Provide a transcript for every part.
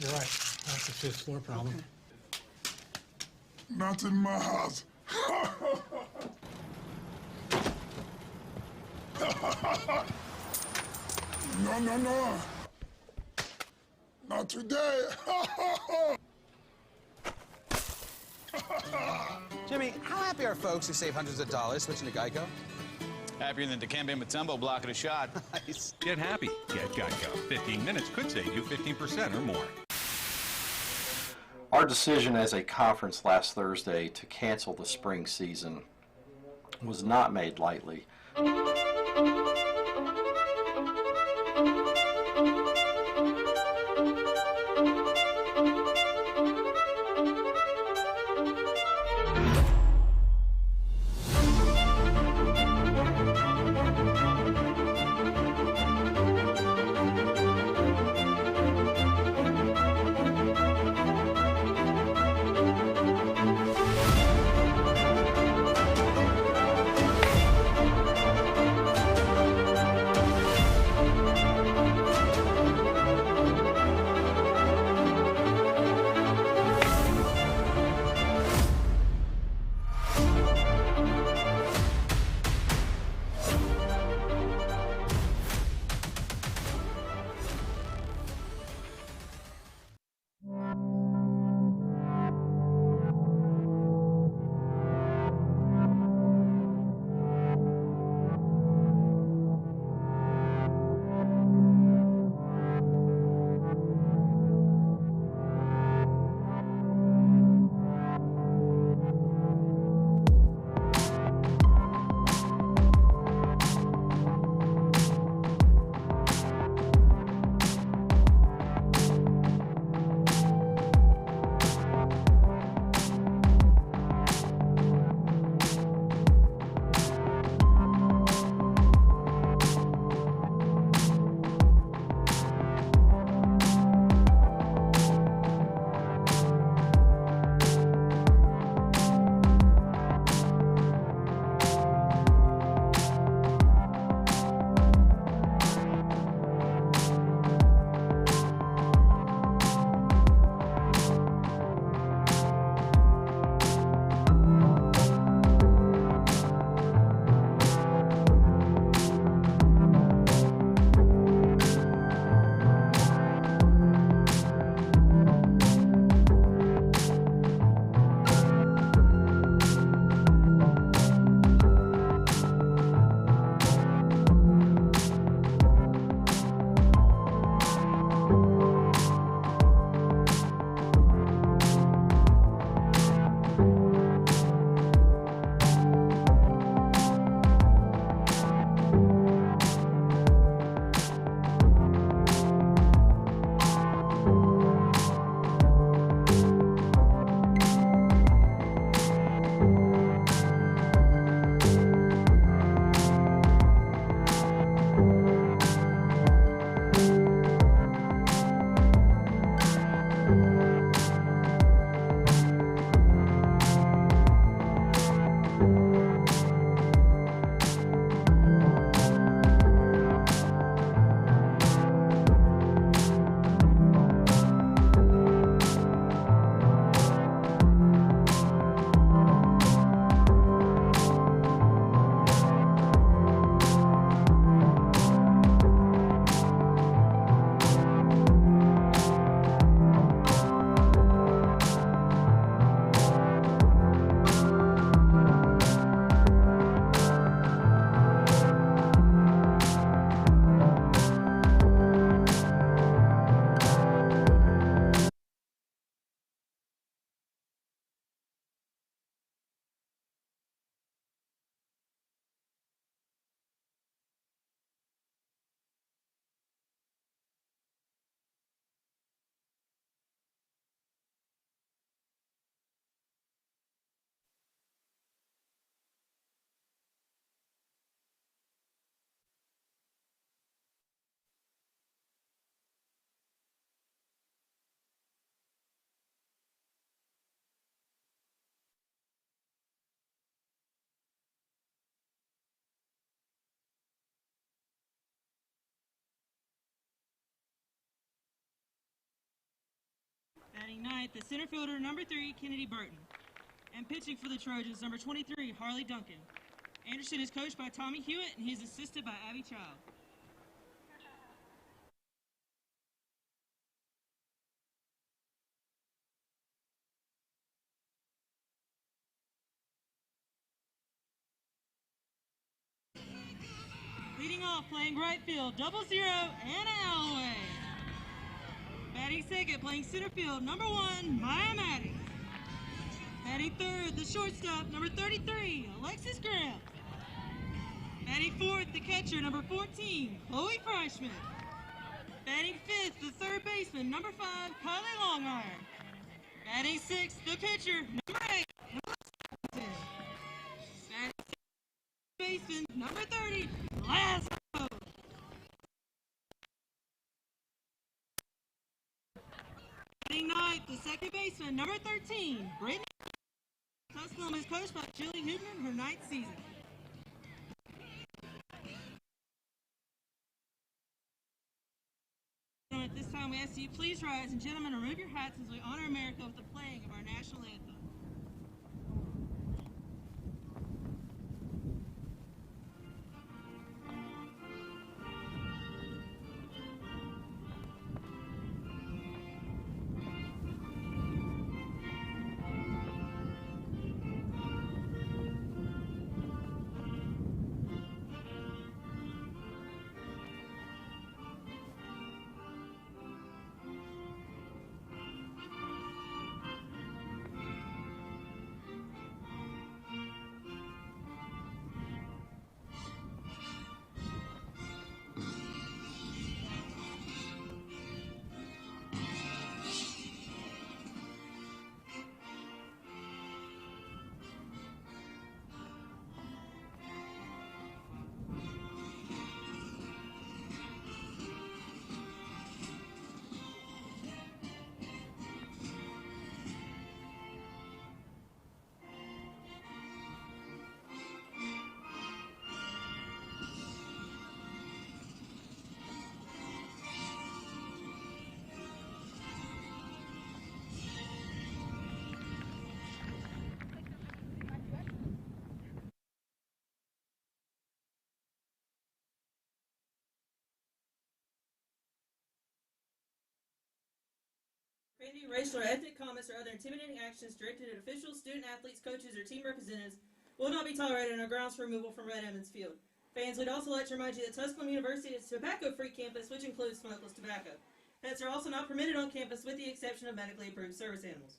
You're right. That's a fifth floor problem. Okay. Not in my house. No, no, no. Not today. Jimmy, how happy are folks who save hundreds of dollars switching to Geico? Happier than Dikembe Mutombo blocking a shot. Nice. Get happy. Get Geico. 15 minutes could save you 15% or more. Our decision as a conference last Thursday to cancel the spring season was not made lightly. Batting ninth, the center fielder, number 3, Kennedy Burton. And pitching for the Trojans, number 23, Harley Duncan. Anderson is coached by Tommy Hewitt, and he's assisted by Abby Child. Leading off, playing right field, 0-0, Anna Alloway. Batting second, playing center field, number 1, Maya Maddie. Batting third, the shortstop, number 33, Alexis Graham. Batting fourth, the catcher, number 14, Chloe Freischman. Batting fifth, the third baseman, number 5, Kylie Longmire. Batting sixth, the pitcher, number 8, Noah Stapleton. Batting sixth, baseman, number 30, Laszlo. Batting ninth, the second baseman, number 13, Brittany. Tusculum is coached by Julie Hubner, her 9th season. At this time, we ask you please rise and gentlemen remove your hats as we honor America with the playing of our national anthem. Any racial or ethnic comments or other intimidating actions directed at officials, student athletes, coaches, or team representatives will not be tolerated and are grounds for removal from Red Emmons Field. Fans, we'd also like to remind you that Tusculum University is a tobacco-free campus, which includes smokeless tobacco. Pets are also not permitted on campus with the exception of medically approved service animals.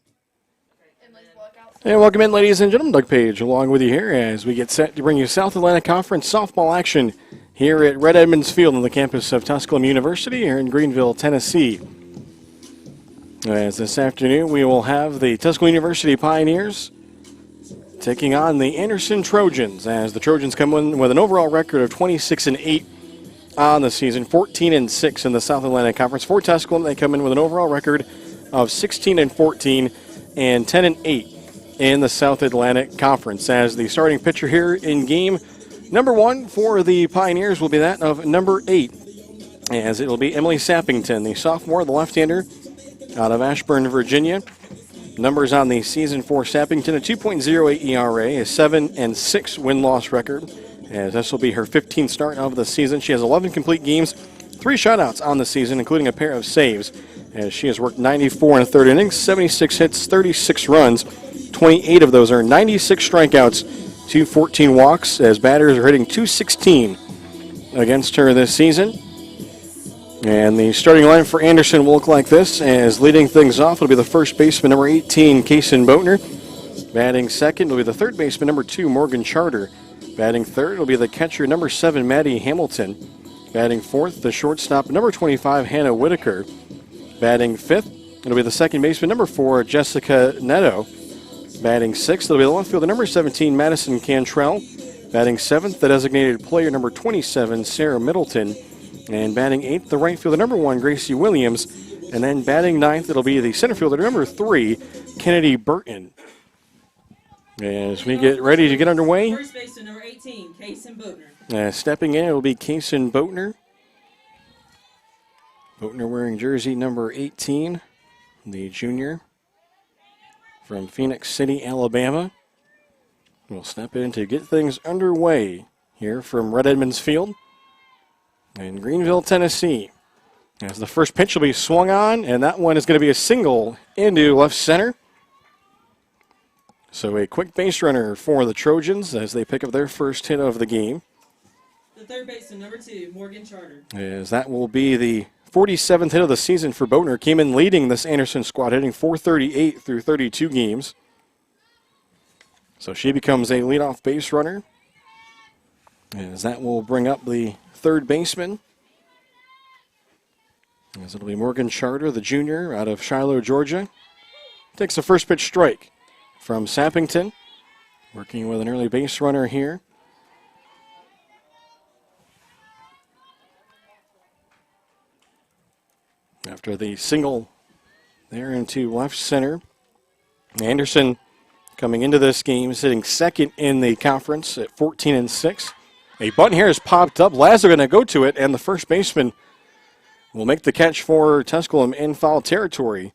And welcome in, ladies and gentlemen. Doug Page along with you here as we get set to bring you South Atlantic Conference softball action here at Red Emmons Field on the campus of Tusculum University here in Greenville, Tennessee. As this afternoon we will have the Tusculum University Pioneers taking on the Anderson Trojans as the Trojans come in with an overall record of 26-8 on the season, 14-6 in the South Atlantic Conference. For Tusculum, they come in with an overall record of 16-14 and 10-8 in the South Atlantic Conference. As the starting pitcher here in game number 1 for the Pioneers will be that of number 8, as it will be Emily Sappington, the sophomore, the left-hander out of Ashburn, Virginia. Numbers on the season for Sappington: a 2.08 ERA, a 7-6 win-loss record, as this will be her 15th start of the season. She has 11 complete games, 3 shutouts on the season, including a pair of saves, as she has worked 94 and a third innings, 76 hits, 36 runs, 28 of those are 96 strikeouts to 14 walks, as batters are hitting .216 against her this season. And the starting line for Anderson will look like this, as leading things off will be the first baseman, number 18, Kaysen Boatner. Batting second will be the third baseman, number 2, Morgan Charter. Batting third will be the catcher, number 7, Maddie Hamilton. Batting fourth, the shortstop, number 25, Hannah Whitaker. Batting fifth, it'll be the second baseman, number 4, Jessica Neto. Batting sixth, it'll be the left fielder, number 17, Madison Cantrell. Batting seventh, the designated player, number 27, Sarah Middleton. And batting eighth, the right fielder, number 1, Gracie Williams. And then batting ninth, it'll be the center fielder, number 3, Kennedy Burton. As we get ready to get underway. First baseman, number 18, Kaysen Boatner. Stepping in, it will be Kaysen Boatner. Boatner wearing jersey number 18, the junior from Phoenix City, Alabama. We'll step in to get things underway here from Red Edmonds Field in Greenville, Tennessee. As the first pitch will be swung on, and that one is going to be a single into left center. So a quick base runner for the Trojans as they pick up their first hit of the game. The third baseman, number 2, Morgan Charter. As that will be the 47th hit of the season for Boatner. Came in leading this Anderson squad, hitting .438 through 32 games. So she becomes a leadoff base runner. As that will bring up the third baseman. As it'll be Morgan Charter, the junior out of Shiloh, Georgia. Takes the first pitch strike from Sappington. Working with an early base runner here. After the single there into left center. Anderson coming into this game sitting second in the conference at 14-6. A bunt here has popped up. Lazo going to go to it, and the first baseman will make the catch for Tusculum in foul territory.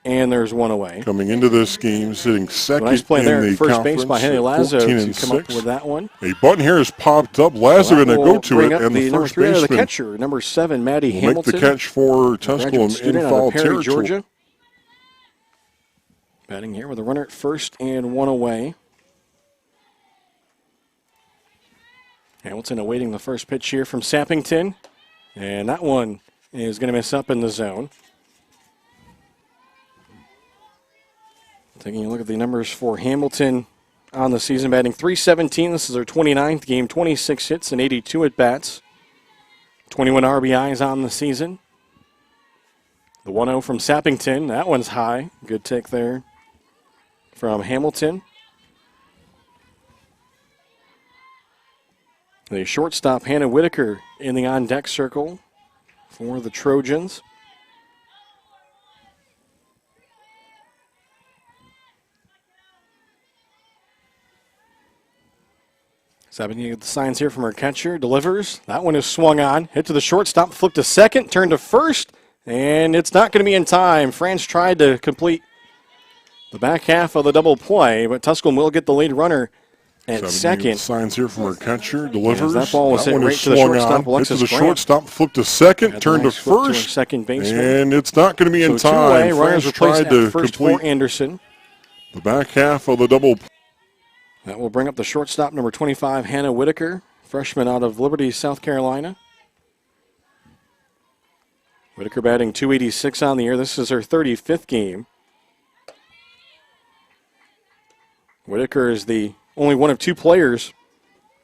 And there's one away. Coming into this game, sitting second Nice play in there the at first conference base by Henry Lazo to come up 14-6. with that one. A button here has popped up. Lazo going to go to it, and the number first 3 out of the baseman catcher, number 7, Maddie will Hamilton. make the catch for graduate Tusculum in student out foul of Perry, territory. Georgia. Batting here with a runner at first and one away. Hamilton awaiting the first pitch here from Sappington. And that one is going to miss up in the zone. Taking a look at the numbers for Hamilton on the season, batting .317. This is their 29th game, 26 hits and 82 at-bats. 21 RBIs on the season. The 1-0 from Sappington, that one's high. Good take there from Hamilton. The shortstop, Hannah Whitaker, in the on-deck circle for the Trojans. Sabine, you get the signs here from her catcher. Delivers. That one is swung on. Hit to the shortstop. Flipped to second. Turned to first. And it's not going to be in time. France tried to complete the back half of the double play, but Tusculum will get the lead runner at second. Signs here from her catcher. Delivers. That ball was hit one right is to the swung shortstop, on. Alexis Hit to the Grant. shortstop. Flipped to second. Had Turned to nice flip to her first. second baseman. And it's not going to be in So time. two-away, runners France replaced tried at to first complete for Anderson. the back half of the double. That will bring up the shortstop, number 25, Hannah Whitaker, freshman out of Liberty, South Carolina. Whitaker batting .286 on the year. This is her 35th game. Whitaker is the only one of two players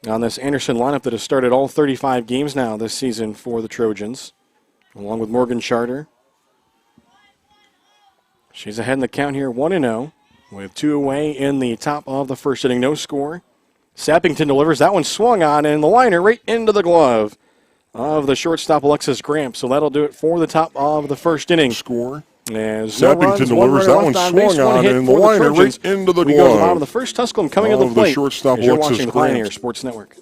on this Anderson lineup that has started all 35 games now this season for the Trojans, along with Morgan Charter. She's ahead in the count here, 1-0, with 2 away in the top of the first inning. No score. Sappington delivers. That one swung on, and the liner right into the glove of the shortstop, Alexis Grant. So that'll do it for the top of the first inning. Score. As no Sappington runs, delivers. That one base, swung on, hit and the for liner Trojans. right into the We go to the bottom glove of the first. Tusculum coming to of the the plate. shortstop, As you're Alexis watching the Grant. Pioneer Sports Network.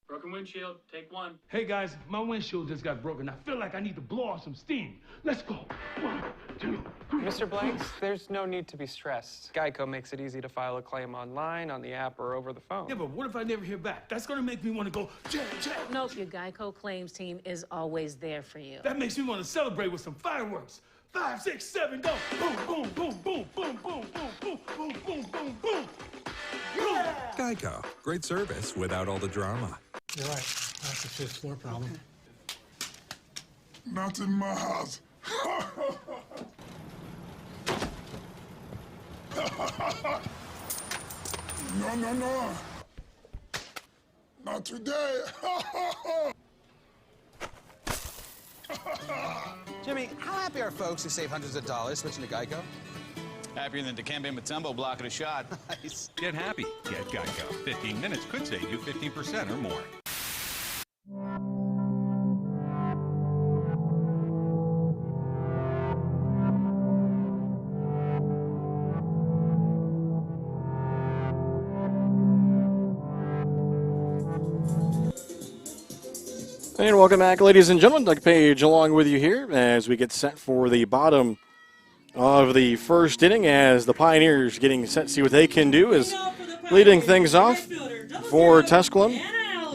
Broken windshield, take 1. Hey guys, my windshield just got broken. I feel like I need to blow off some steam. Let's go. 1, 2, 3. Mr. Blanks, there's no need to be stressed. Geico makes it easy to file a claim online, on the app, or over the phone. Yeah, but what if I never hear back? That's gonna make me want to go, check. Nope, your Geico claims team is always there for you. That makes me want to celebrate with some fireworks. 5, 6, 7, go. Boom, boom, boom, boom, boom, boom, boom, boom, boom, boom, boom, boom. Yeah! Geico. Great service without all the drama. You're right. That's a fifth floor problem. Not in my house. No. Not today. Jimmy, how happy are folks who save hundreds of dollars switching to Geico? Happier than Dikembe Mutombo blocking a shot. Nice. Get happy. Get Geico. 15 minutes could save you 15% or more. And welcome back, ladies and gentlemen. Doug Page along with you here as we get set for the bottom of the first inning as the Pioneers getting set to see what they can do is leading things off for Tusculum.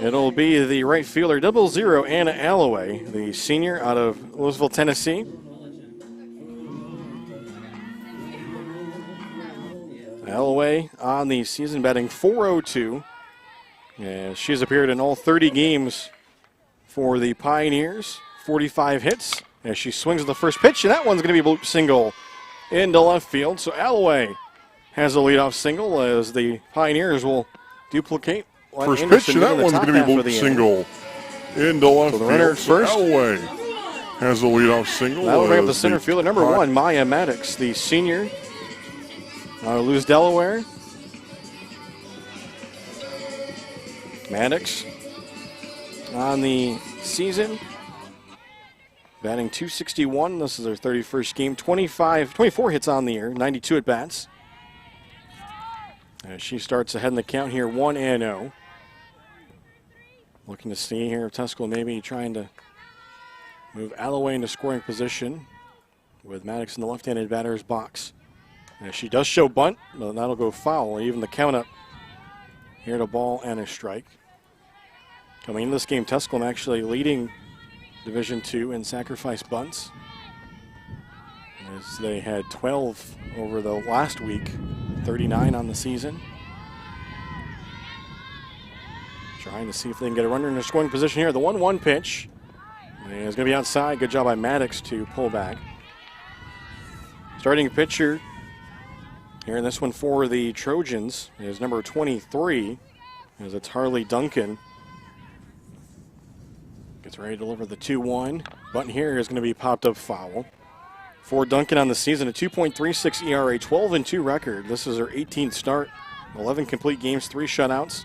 It'll be the right fielder, 00, Anna Alloway, the senior out of Louisville, Tennessee. Alloway on the season batting .402. She's appeared in all 30 games for the Pioneers, 45 hits as she swings the first pitch, and that one's going to be a bloop single into left field. So Alloway has a leadoff single as the Pioneers will duplicate. First pitch, and that one's going to be a bloop single into left field. The runner at first. Alloway has a leadoff single. That'll bring up the center fielder, number 1, Maya Maddox, the senior out of Lewes, Delaware. Maddox on the season, batting .261. This is her 31st game. 24 hits on the year, 92 at bats. As she starts ahead in the count here, 1-0. Looking to see here if Tusculum maybe trying to move Alloway into scoring position with Maddox in the left-handed batter's box. As she does show bunt, but that'll go foul. Even the count up here at a ball and a strike. Coming into this game, Tusculum actually leading Division II in sacrifice bunts, as they had 12 over the last week, 39 on the season. Trying to see if they can get a runner in a scoring position here. The 1-1 pitch is going to be outside. Good job by Maddox to pull back. Starting pitcher here in this one for the Trojans is number 23, as it's Harley Duncan. Gets ready to deliver the 2-1. Button here is going to be popped up foul. For Duncan on the season, a 2.36 ERA, 12-2 record. This is her 18th start, 11 complete games, 3 shutouts.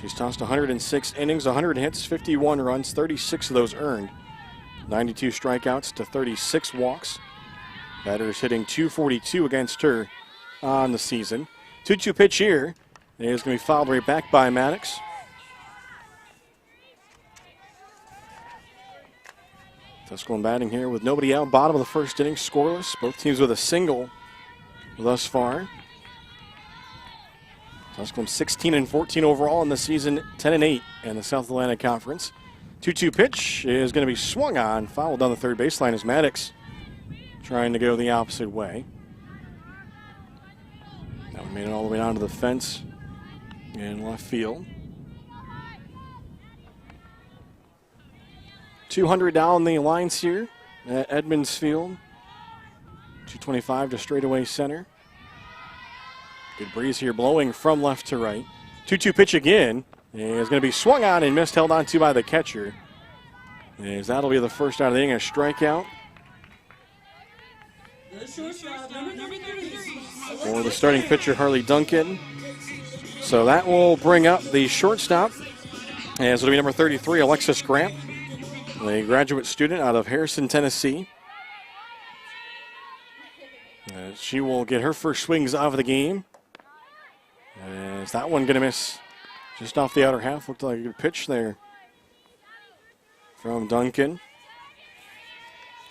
She's tossed 106 innings, 100 hits, 51 runs, 36 of those earned. 92 strikeouts to 36 walks. Batters hitting .242 against her on the season. 2-2 pitch here is going to be fouled right back by Maddox. Tusculum batting here with nobody out, bottom of the first inning, scoreless. Both teams with a single thus far. Tusculum 16-14 overall in the season, 10-8 in the South Atlantic Conference. 2-2 pitch is going to be swung on, fouled down the third baseline as Maddox trying to go the opposite way. That one made it all the way down to the fence in left field. 200 down the lines here at Edmonds Field. 225 to straightaway center. Good breeze here blowing from left to right. 2-2 pitch again is going to be swung on and missed, held on to by the catcher. As that'll be the first out of the inning, a strikeout. For the starting pitcher, Harley Duncan. So that will bring up the shortstop, as it'll be number 33, Alexis Gramp, a graduate student out of Harrison, Tennessee. She will get her first swings out of the game. Is that one going to miss just off the outer half? Looked like a good pitch there from Duncan.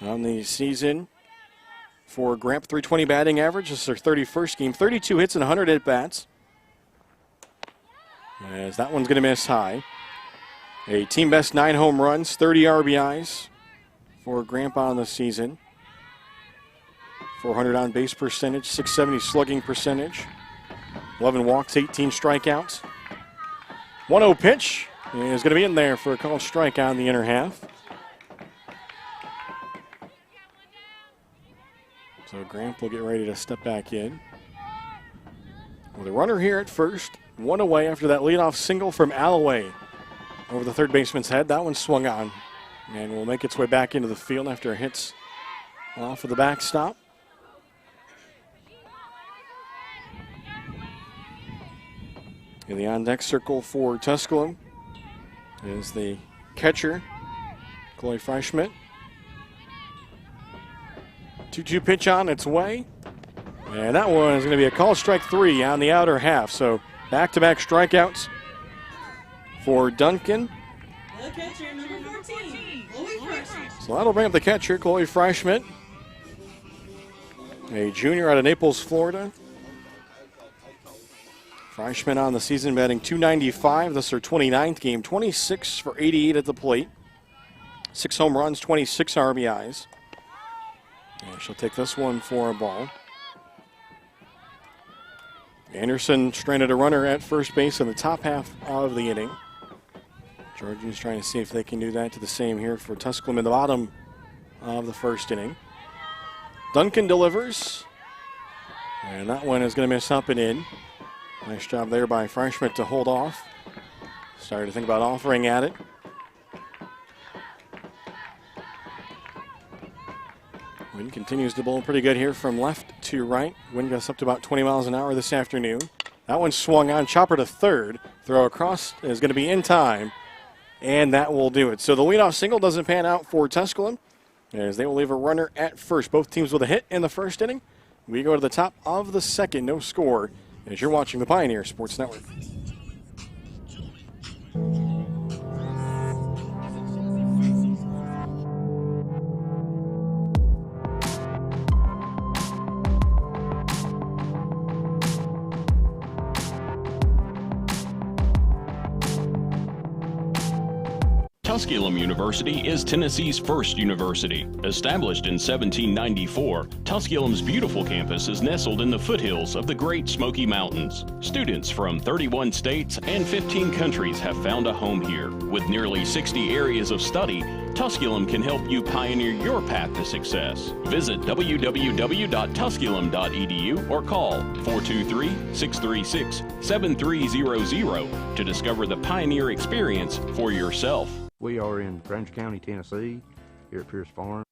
On the season for Gramp, 320 batting average. This is her 31st game. 32 hits and 100 at-bats. As that one's going to miss high. A team best 9 home runs, 30 RBIs for Gramp on the season. 400 on base percentage, 670 slugging percentage. 11 walks, 18 strikeouts. 1-0 pitch is going to be in there for a called strike on the inner half. So Gramp will get ready to step back in. With a runner here at first, 1 away after that leadoff single from Alloway over the third baseman's head. That one swung on and will make its way back into the field after it hits off of the backstop. In the on-deck circle for Tusculum is the catcher, Chloe Freischmidt. 2-2 pitch on its way. And that one is going to be a call strike 3 on the outer half. So back-to-back strikeouts for Duncan. The catcher, number 14, Chloe Freshman. So that'll bring up the catcher, Chloe Freischmidt, a junior out of Naples, Florida. Freischmidt on the season batting .295. This is her 29th game, 26 for 88 at the plate. 6 home runs, 26 RBIs. And she'll take this one for a ball. Anderson stranded a runner at first base in the top half of the inning. Georgians trying to see if they can do that to the same here for Tusculum in the bottom of the first inning. Duncan delivers. And that one is going to miss up and in. Nice job there by Freischmidt to hold off. Started to think about offering at it. Wind continues to blow pretty good here from left to right. Wind gusts up to about 20 miles an hour this afternoon. That one swung on. Chopper to third. Throw across is going to be in time. And that will do it. So the leadoff single doesn't pan out for Tusculum, as they will leave a runner at first. Both teams with a hit in the first inning. We go to the top of the second. No score as you're watching the Pioneer Sports Network. Tusculum University is Tennessee's first university. Established in 1794, Tusculum's beautiful campus is nestled in the foothills of the Great Smoky Mountains. Students from 31 states and 15 countries have found a home here. With nearly 60 areas of study, Tusculum can help you pioneer your path to success. Visit www.tusculum.edu or call 423-636-7300 to discover the Pioneer experience for yourself. We are in Granger County, Tennessee, here at Pierce Farm.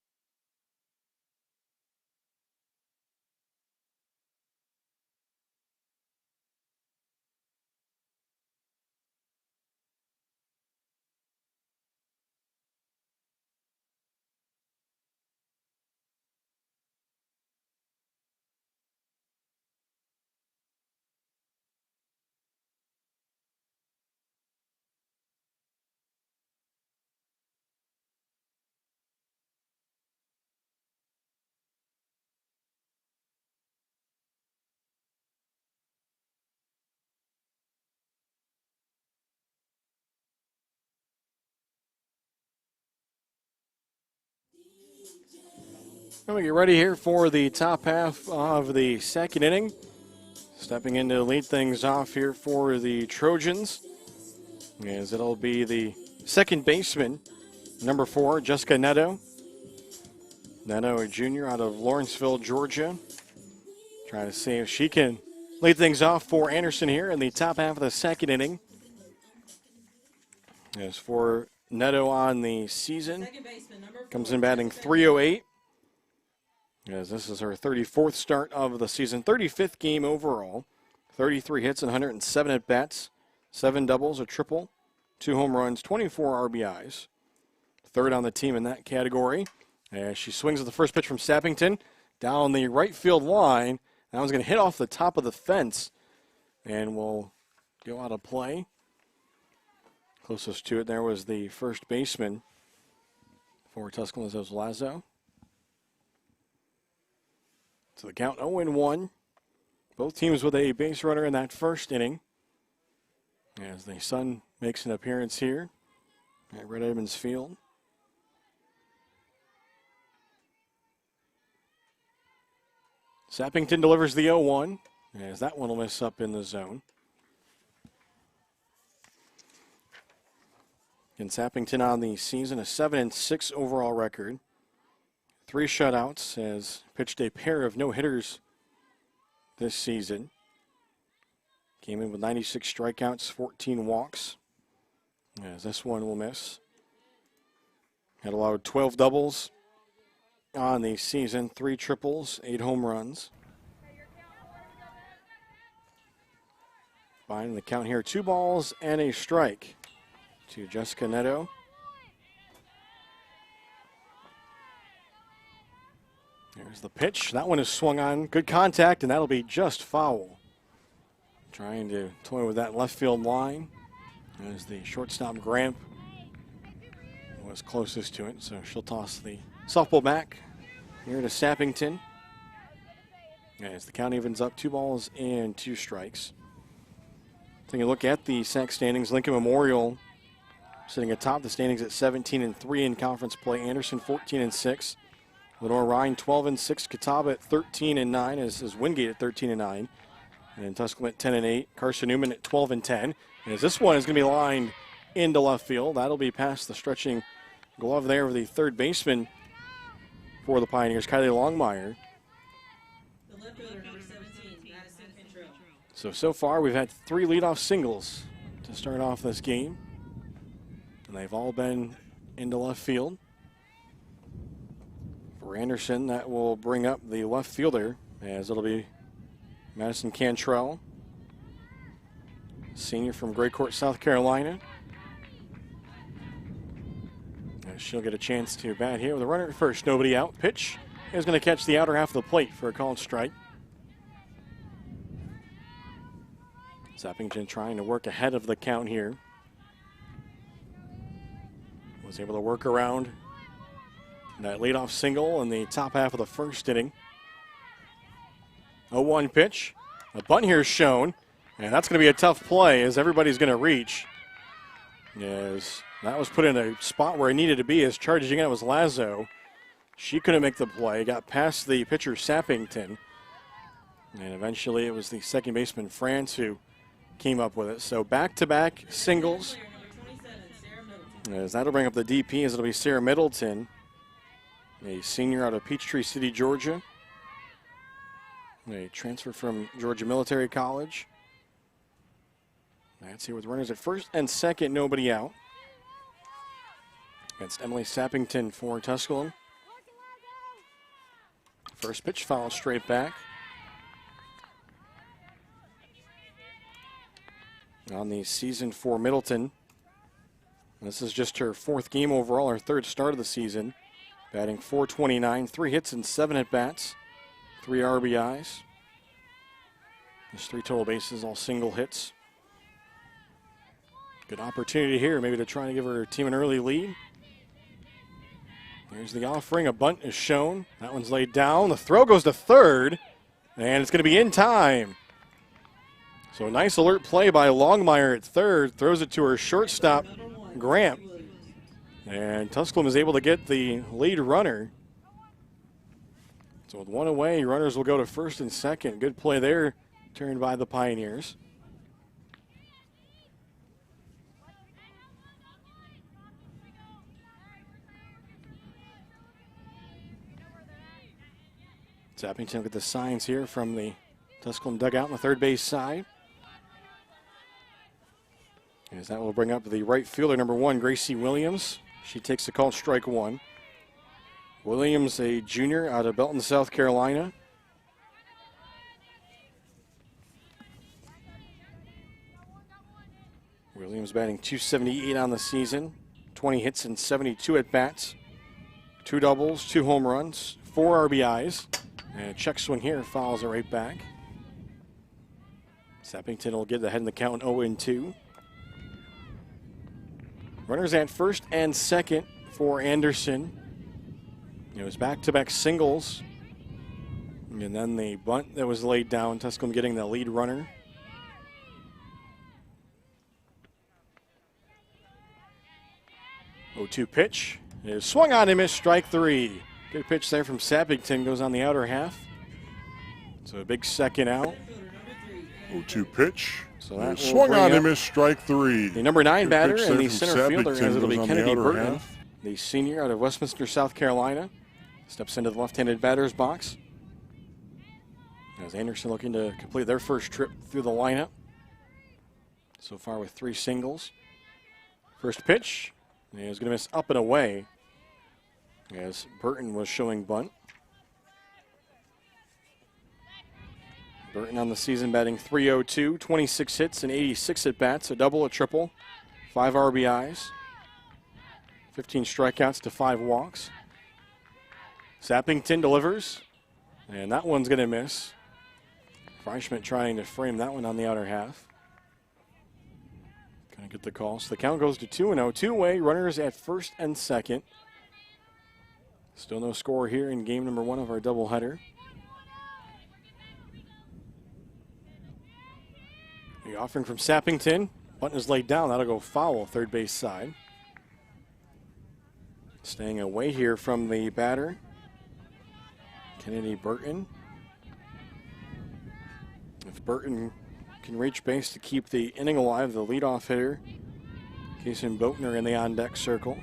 Let me get ready here for the top half of the second inning. Stepping in to lead things off here for the Trojans, as it'll be the second baseman, number 4, Jessica Neto. Neto, a junior out of Lawrenceville, Georgia. Trying to see if she can lead things off for Anderson here in the top half of the second inning. As for Neto on the season, comes in batting .308. As this is her 34th start of the season, 35th game overall, 33 hits and 107 at-bats, 7 doubles, a triple, 2 home runs, 24 RBIs. Third on the team in that category. As she swings at the first pitch from Sappington, down the right field line. That one's going to hit off the top of the fence and will go out of play. Closest to it there was the first baseman for Tusculum, Lazo. So the count 0-1. Both teams with a base runner in that first inning. As the sun makes an appearance here at Red Edmonds Field. Sappington delivers the 0-1, as that one will miss up in the zone. And Sappington on the season, a 7-6 overall record. 3 shutouts, has pitched a pair of no-hitters this season. Came in with 96 strikeouts, 14 walks, as this one will miss. Had allowed 12 doubles on the season, 3 triples, 8 home runs. Finding the count here, 2 balls and a strike to Jessica Neto. There's the pitch. That one is swung on. Good contact, and that'll be just foul. Trying to toy with that left field line as the shortstop Gramp was closest to it, so she'll toss the softball back here to Sappington. As the count evens up 2 balls and 2 strikes. Taking a look at the SAC standings, Lincoln Memorial sitting atop the standings at 17-3 in conference play. Anderson 14-6. Lenore Ryan 12-6. Catawba at 13-9 as Wingate at 13-9. And Tusculum at 10-8. Carson Newman at 12-10. And as this one is going to be lined into left field, that'll be past the stretching glove there of the third baseman for the Pioneers, Kylie Longmire. The left fielder, number 17, Madison Pintrell. So far we've had 3 leadoff singles to start off this game. And they've all been into left field. For Anderson, that will bring up the left fielder, as it'll be Madison Cantrell, senior from Gray Court, South Carolina. As she'll get a chance to bat here with a runner at first, nobody out. Pitch is going to catch the outer half of the plate for a called strike. Sappington trying to work ahead of the count here. Was able to work around that leadoff single in the top half of the first inning. 0-1 pitch. A bunt here is shown, and that's going to be a tough play as everybody's going to reach. As that was put in a spot where it needed to be, as charging in was Lazo. She couldn't make the play, got past the pitcher Sappington, and eventually it was the second baseman France who came up with it. So back-to-back singles. As that'll bring up the DP, as it'll be Sarah Middleton, a senior out of Peachtree City, Georgia. A transfer from Georgia Military College. That's here with runners at first and second, nobody out. Against Emily Sappington for Tusculum. First pitch fouled straight back. On the season for Middleton. This is just her 4th game overall, her 3rd start of the season. Batting .429, 3 hits and 7 at-bats, 3 RBIs. There's 3 total bases, all single hits. Good opportunity here, maybe to try to give her team an early lead. Here's the offering, a bunt is shown. That one's laid down, the throw goes to third, and it's going to be in time. So a nice alert play by Longmire at third, throws it to her shortstop, Grant. And Tusculum is able to get the lead runner. So with 1 away, runners will go to first and second. Good play there, turned by the Pioneers. Sappington with the signs here from the Tusculum dugout on the third base side. As that will bring up the right fielder, number 1, Gracie Williams. She takes the call, strike 1. Williams, a junior out of Belton, South Carolina. Williams batting .278 on the season, 20 hits and 72 at-bats, 2 doubles, 2 home runs, 4 RBIs, and a check swing here fouls it right back. Sappington will get ahead in the count 0-2. Runners at first and second for Anderson. It was back-to-back singles. And then the bunt that was laid down, Tusculum getting the lead runner. Oh, 2 pitch. It is swung on and missed, strike 3. Good pitch there from Sappington, goes on the outer half. So a big second out. 0-2 pitch. So that swung on and missed, strike 3. The number 9 Good batter pitch and there the from center fielder, as it'll be goes on the Kennedy outer Burton, half. the senior out of Westminster, South Carolina. Steps into the left-handed batter's box. As Anderson looking to complete their first trip through the lineup. So far with 3 singles. First pitch, and he's going to miss up and away as Burton was showing bunt. Burton on the season batting .302, 26 hits and 86 at-bats, a double, a triple, 5 RBIs, 15 strikeouts to 5 walks. Sappington delivers, and that one's going to miss. Freischmidt trying to frame that one on the outer half. Gonna get the call. So the count goes to 2-0. Two-way runners at first and second. Still no score here in game number 1 of our doubleheader. The offering from Sappington. Button is laid down. That'll go foul, third base side. Staying away here from the batter, Kennedy Burton. If Burton can reach base to keep the inning alive, the leadoff hitter, Kason Boatner in the on-deck circle.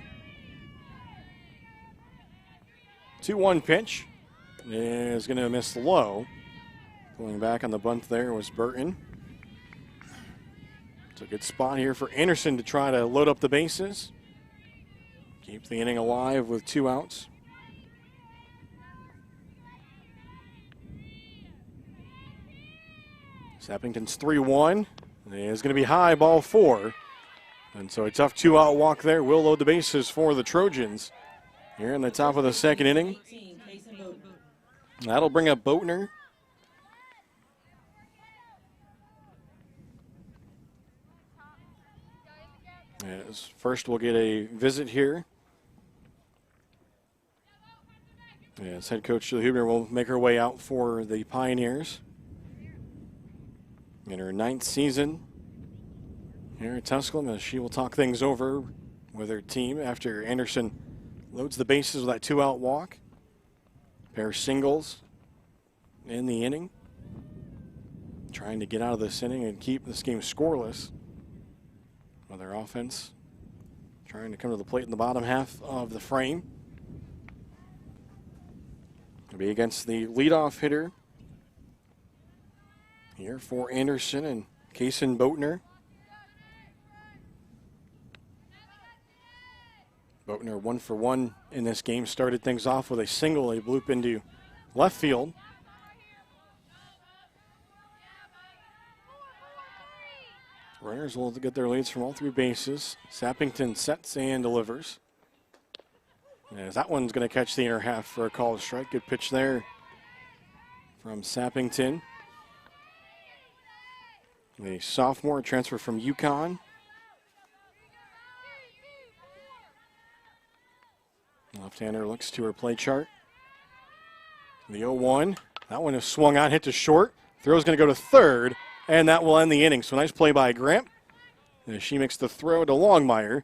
2-1 pitch is going to miss low. Going back on the bunt there was Burton. It's a good spot here for Anderson to try to load up the bases. Keep the inning alive with 2 outs. Sappington's 3-1. It's going to be high, ball 4. And so a tough 2-out walk there will load the bases for the Trojans here in the top of the second inning. That'll bring up Boatner. As first we'll get a visit here. As head coach Julie Huebner will make her way out for the Pioneers. In her 9th season here at Tusculum, as she will talk things over with her team after Anderson loads the bases with that 2-out walk. Pair of singles in the inning. Trying to get out of this inning and keep this game scoreless. With their offense trying to come to the plate in the bottom half of the frame. It'll be against the leadoff hitter here for Anderson and Kason Boatner. Boatner 1 for 1 in this game. Started things off with a single, a bloop into left field. Runners will get their leads from all 3 bases. Sappington sets and delivers. As that one's going to catch the inner half for a called strike. Good pitch there from Sappington. The sophomore transfer from UConn. Left-hander looks to her play chart. The 0-1. That one is swung on, hit to short. Throw's going to go to third, and that will end the inning. So nice play by Grant. She makes the throw to Longmire,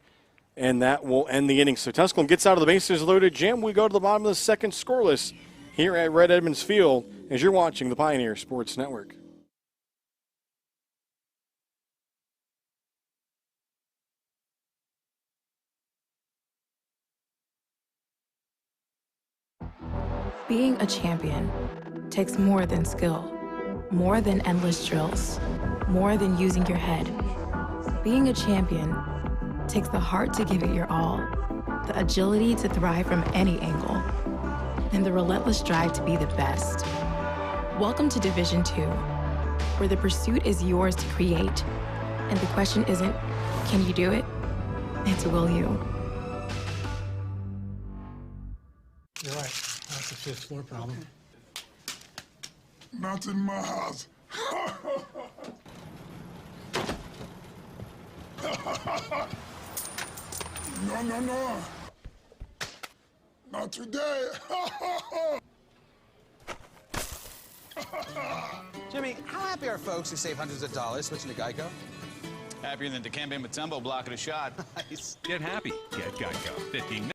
and that will end the inning. So Tusculum gets out of the bases loaded. Jim, we go to the bottom of the second scoreless here at Red Edmonds Field as you're watching the Pioneer Sports Network. Being a champion takes more than skill, more than endless drills, more than using your head. Being a champion takes the heart to give it your all, the agility to thrive from any angle, and the relentless drive to be the best. Welcome to Division II, where the pursuit is yours to create, and the question isn't, can you do it? It's will you? You're right. That's a 5th floor problem. Not in my house. No, no, no. Not today. Jimmy, how happy are folks who save hundreds of dollars switching to Geico? Happier than Dikembe Mutombo blocking a shot. Nice. Get happy. Get Geico. 15 minutes.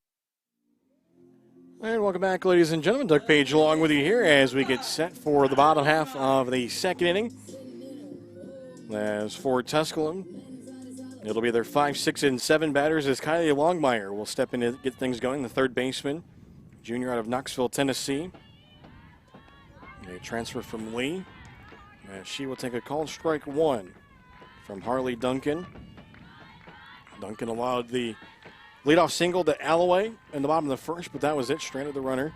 And welcome back, ladies and gentlemen. Doug Page along with you here as we get set for the bottom half of the second inning. As for Tusculum, it'll be their 5, 6, and 7 batters as Kylie Longmire will step in to get things going, the third baseman, junior out of Knoxville, Tennessee. A transfer from Lee. She will take a called strike 1 from Harley Duncan. Duncan allowed the leadoff single to Alloway in the bottom of the first, but that was it. Stranded the runner.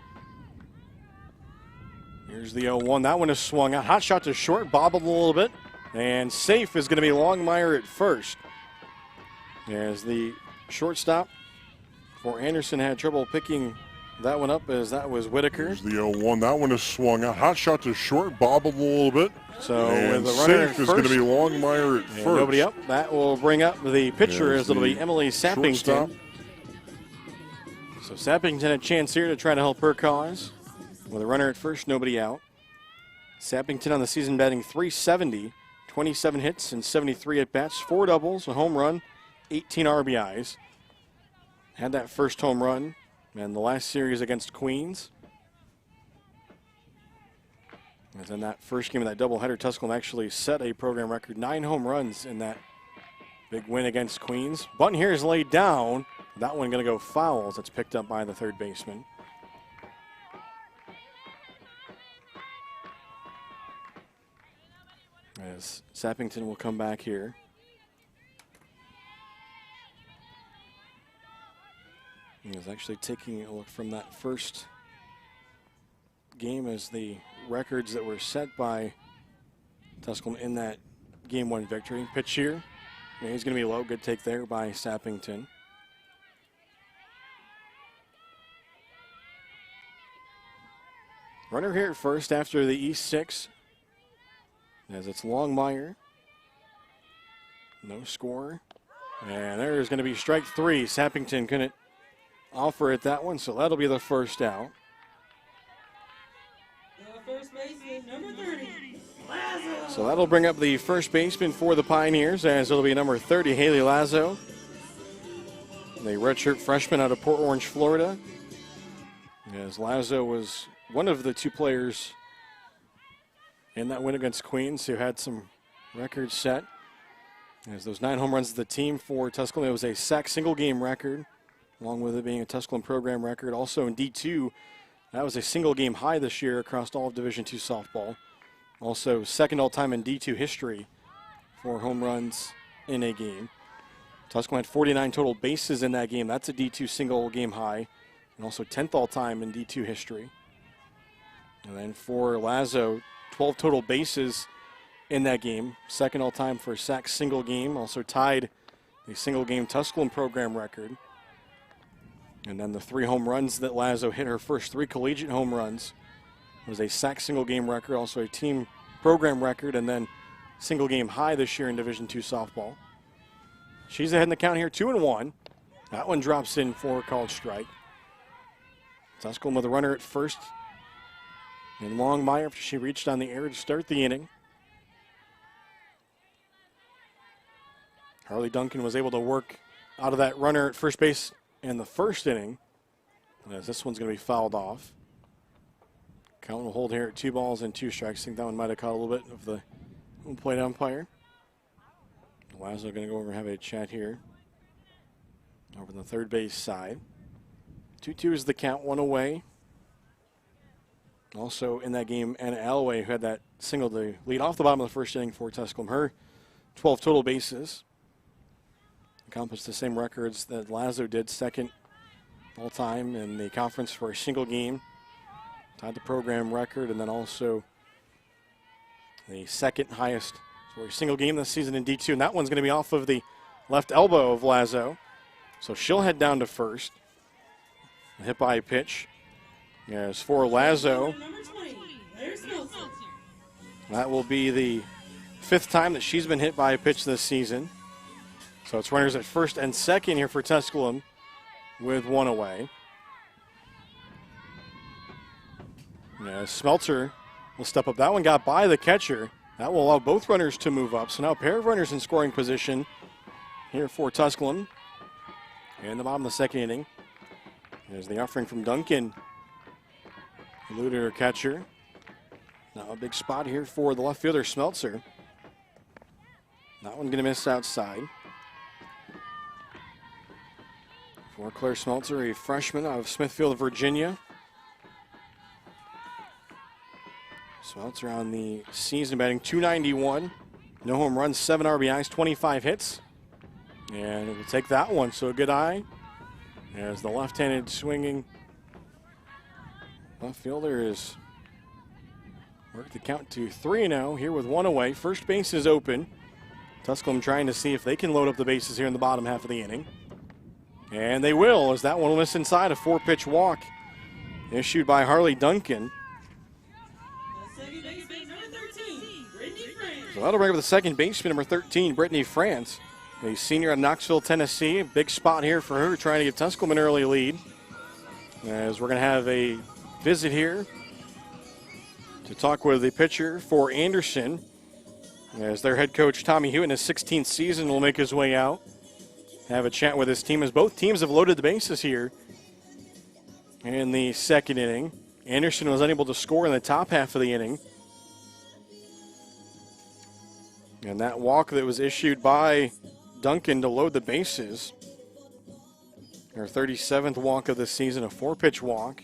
Here's the 0-1. That one is swung out. Hot shot to short, bobbled a little bit. And safe is going to be Longmire at first. As the shortstop for Anderson had trouble picking that one up as that was Whitaker. There's the 0-1. That one is swung out. Hot shot to short, bobbled a little bit. So and with the runner safe at is going to first, be Longmire at first. nobody up. That will bring up the pitcher as it'll be Emily Sappington. Shortstop. So Sappington a chance here to try to help her cause. With a runner at first, nobody out. Sappington on the season batting .370, 27 hits and 73 at-bats, 4 doubles, a home run, 18 RBIs. Had that first home run in the last series against Queens. As in that first game of that doubleheader, Tusculum actually set a program record, 9 home runs in that big win against Queens. Bunt here is laid down. That one going to go foul as it's picked up by the third baseman. As Sappington will come back here. He was actually taking a look from that first game as the records that were set by Tusculum in that Game 1 victory. Pitch here. And he's going to be low. Good take there by Sappington. Runner here at first after the E6. As it's Longmire. No score. And there's going to be strike 3. Sappington couldn't offer it that one, so that'll be the first out. The first baseman, number 30, Lazo. So that'll bring up the first baseman for the Pioneers, as it'll be number 30, Haley Lazo. The redshirt freshman out of Port Orange, Florida. As Lazo was one of the 2 players in that win against Queens who had some records set. As those 9 home runs of the team for Tusculum, it was a sack single game record, along with it being a Tusculum program record. Also in D2, that was a single game high this year across all of Division II softball. Also second all time in D2 history for home runs in a game. Tusculum had 49 total bases in that game. That's a D2 single game high, and also 10th all time in D2 history. And then for Lazo, 12 total bases in that game. Second all time for a sack single game. Also tied the single game Tusculum program record. And then the 3 home runs that Lazo hit, her first 3 collegiate home runs, was a sack single game record, also a team program record, and then single game high this year in Division II softball. She's ahead in the count here, 2-1. That one drops in for a called strike. Tusculum with a runner at first. And Longmire after she reached on the air to start the inning. Harley Duncan was able to work out of that runner at first base in the first inning, as this one's going to be fouled off. Count will hold here at 2 balls and 2 strikes. I think that one might have caught a little bit of the home plate umpire. Lazo going to go over and have a chat here over the third base side. 2-2 is the count, 1 away. Also in that game, Anna Alloway, who had that single to lead off the bottom of the first inning for Tusculum. Her 12 total bases accomplished the same records that Lazo did, second all time in the conference for a single game. Tied the program record, and then also the second highest for a single game this season in D2. And that one's going to be off of the left elbow of Lazo. So she'll head down to first. A hit by a pitch. As for Lazo, that will be the 5th time that she's been hit by a pitch this season. So it's runners at first and second here for Tusculum with 1 away. Smeltzer will step up. That one got by the catcher. That will allow both runners to move up. So now a pair of runners in scoring position here for Tusculum. In the bottom of the second inning. There's the offering from Duncan. Eluded her catcher. Now a big spot here for the left fielder, Smeltzer. That one going to miss outside. For Claire Smeltzer, a freshman out of Smithfield, Virginia. Smeltzer on the season batting .291. No home runs, 7 RBIs, 25 hits. And it will take that one, so a good eye. As the left-handed swinging left fielder is worked the count to 3-0 here with 1 away. First base is open. Tusculum trying to see if they can load up the bases here in the bottom half of the inning. And they will, as that one will miss inside, a 4-pitch walk issued by Harley Duncan. So that'll bring up the second baseman, number 13, Brittany France, a senior out of Knoxville, Tennessee. A big spot here for her, trying to give Tusculum an early lead. As we're going to have a visit here to talk with the pitcher for Anderson, as their head coach, Tommy Hewitt, in his 16th season, will make his way out. Have a chat with his team, as both teams have loaded the bases here in the second inning. Anderson was unable to score in the top half of the inning. And that walk that was issued by Duncan to load the bases, her 37th walk of the season, a 4-pitch walk.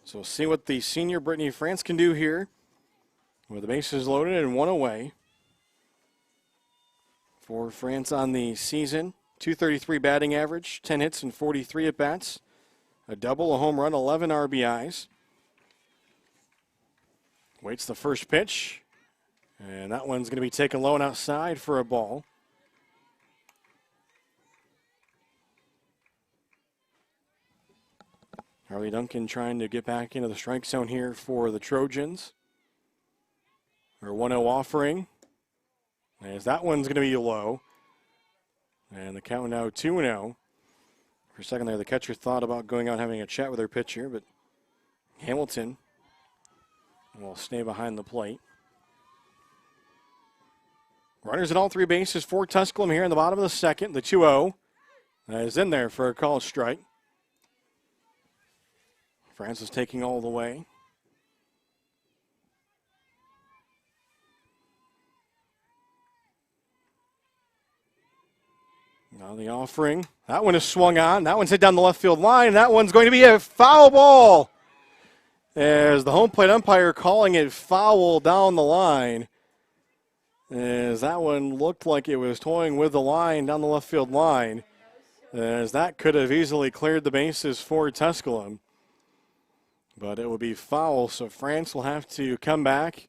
So we'll see what the senior Brittany France can do here with the bases loaded and one away. For France on the season, .233 batting average, 10 hits and 43 at-bats, a double, a home run, 11 RBIs. Waits the first pitch, and that one's going to be taken low and outside for a ball. Harley Duncan trying to get back into the strike zone here for the Trojans. Her 1-0 offering, as that one's going to be low. And the count now 2-0. For a second there, the catcher thought about going out and having a chat with her pitcher, but Hamilton will stay behind the plate. Runners at all three bases for Tusculum here in the bottom of the second. The 2-0 is in there for a called strike. France is taking all the way. Now the offering. That one is swung on. That one's hit down the left field line. That one's going to be a foul ball, as the home plate umpire calling it foul down the line, as that one looked like it was toying with the line down the left field line, as that could have easily cleared the bases for Tusculum. But it will be foul, so France will have to come back,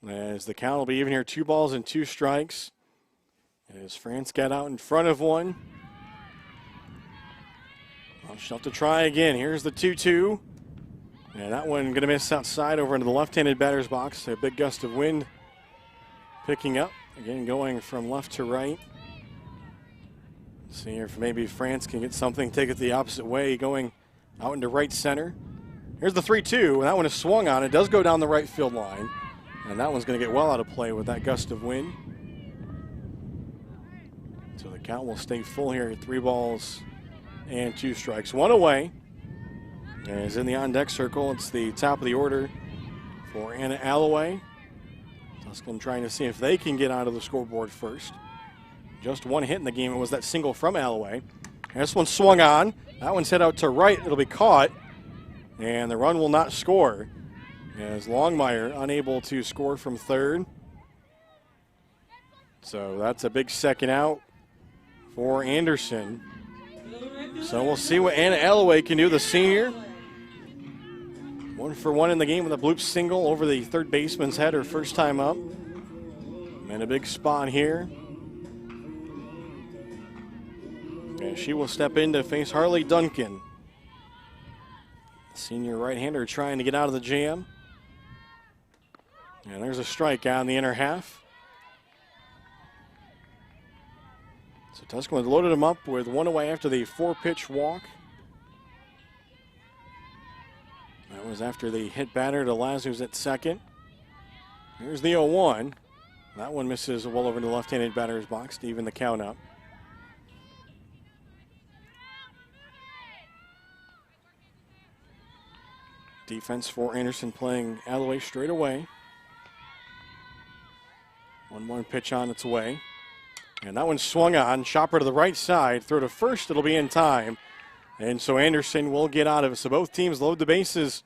as the count will be even here, 2 balls and 2 strikes. As France got out in front of one. Well, she'll have to try again. Here's the 2-2. And that one going to miss outside over into the left-handed batter's box. A big gust of wind picking up. Again, going from left to right. See if maybe France can get something, take it the opposite way, going out into right center. Here's the 3-2, and that one is swung on. It does go down the right field line, and that one's going to get well out of play with that gust of wind. So the count will stay full here at 3 balls and 2 strikes. 1 away. As in the on-deck circle, it's the top of the order for Anna Alloway. Tusculum trying to see if they can get onto the scoreboard first. Just 1 hit in the game. It was that single from Alloway. This one swung on. That one's hit out to right. It'll be caught. And the run will not score, as Longmire unable to score from third. So that's a big second out for Anderson. So we'll see what Anna Alloway can do, the senior. 1 for 1 in the game with a bloop single over the third baseman's head her first time up. And a big spot here. And she will step in to face Harley Duncan. Senior right-hander trying to get out of the jam. And there's a strikeout in the inner half. So Tusculum loaded him up with 1 away after the 4-pitch walk. That was after the hit batter to Laz, who's at second. Here's the 0-1. That one misses well over the left-handed batter's box to even the count up. Defense for Anderson playing Alloway straight away. 1-1 pitch on its way. And that one swung on. Chopper to the right side. Throw to first. It'll be in time. And so Anderson will get out of it. So both teams load the bases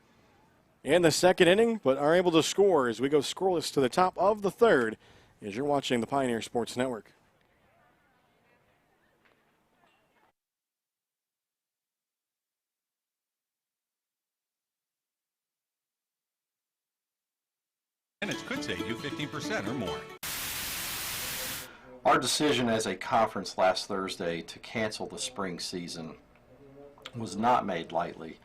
in the second inning, but are able to score as we go scoreless to the top of the third as you're watching the Pioneer Sports Network. Minutes could save you 15% or more. Our decision as a conference last Thursday to cancel the spring season was not made lightly.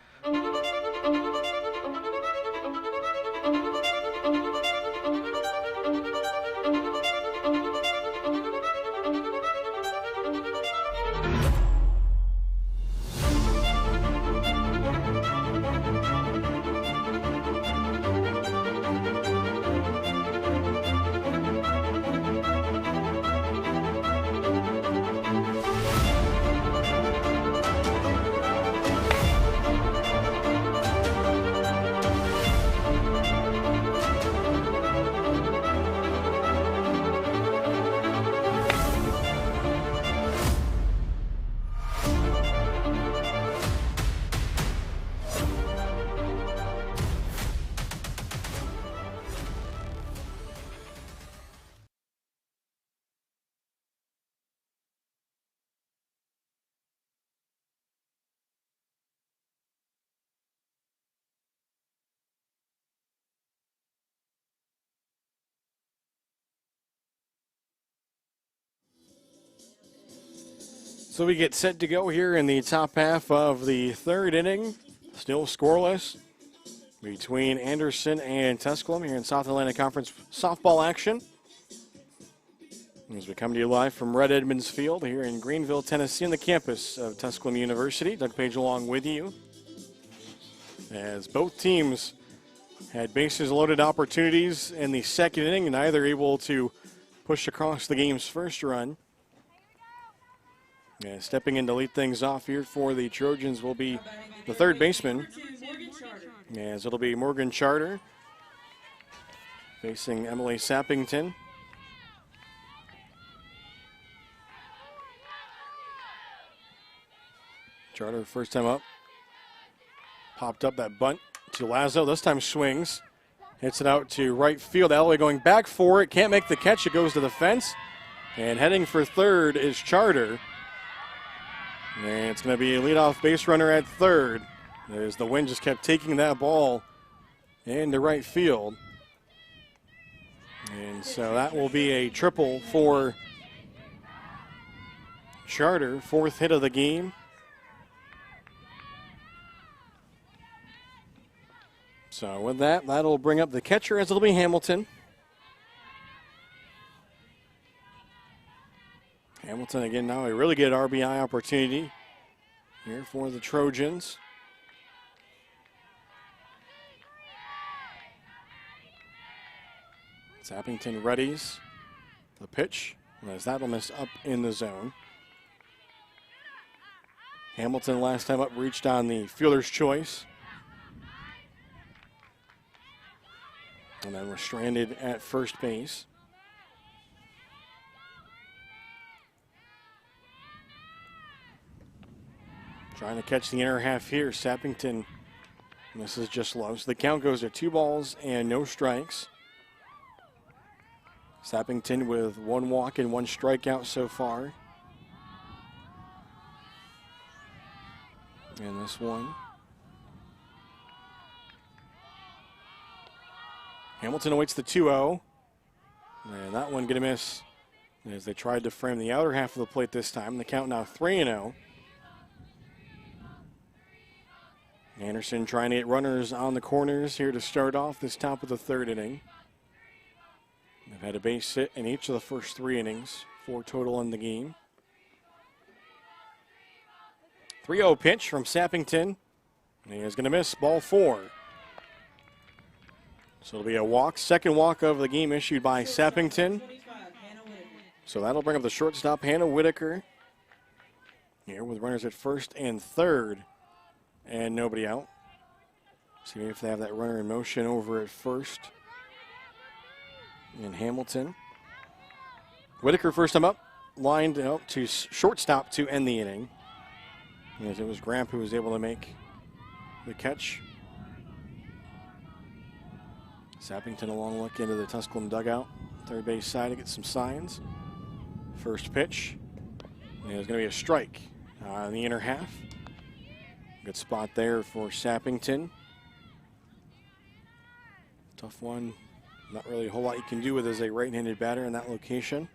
So we get set to go here in the top half of the third inning. Still scoreless between Anderson and Tusculum here in South Atlantic Conference softball action. As we come to you live from Red Edmonds Field here in Greenville, Tennessee, on the campus of Tusculum University. Doug Page along with you. As both teams had bases loaded opportunities in the second inning, neither able to push across the game's first run. Yeah, stepping in to lead things off here for the Trojans will be the third baseman, as it'll be Morgan Charter facing Emily Sappington. Charter first time up, popped up that bunt to Lazo, this time swings, hits it out to right field. Alloway going back for it, can't make the catch, it goes to the fence, and heading for third is Charter. And it's going to be a leadoff base runner at third as the wind just kept taking that ball into right field. And so that will be a triple for Charter, fourth hit of the game. So with that, that'll bring up the catcher, as it'll be Hamilton. Hamilton again now a really good RBI opportunity here for the Trojans. Sappington readies the pitch, as that'll miss up in the zone. Hamilton last time up reached on the fielder's choice. And then we're stranded at first base. Trying to catch the inner half here. Sappington misses just low. So the count goes to 2 balls and no strikes. Sappington with 1 walk and 1 strikeout so far. And this one. Hamilton awaits the 2-0. And that one gonna miss as they tried to frame the outer half of the plate this time. The count now 3-0. Anderson trying to get runners on the corners here to start off this top of the third inning. They've had a base hit in each of the first 3 innings, 4 total in the game. 3-0 pitch from Sappington. He is going to miss, ball 4. So it'll be a walk, second walk of the game issued by Sappington. So that'll bring up the shortstop, Hannah Whitaker. Here with runners at first and third. And nobody out. See if they have that runner in motion over at first. And Hamilton. Whitaker first time up, lined out to shortstop to end the inning. As it was Gramp who was able to make the catch. Sappington a long look into the Tusculum dugout. Third base side to get some signs. First pitch. And there's going to be a strike in the inner half. Good spot there for Sappington. Tough one. Not really a whole lot you can do with as a right-handed batter in that location.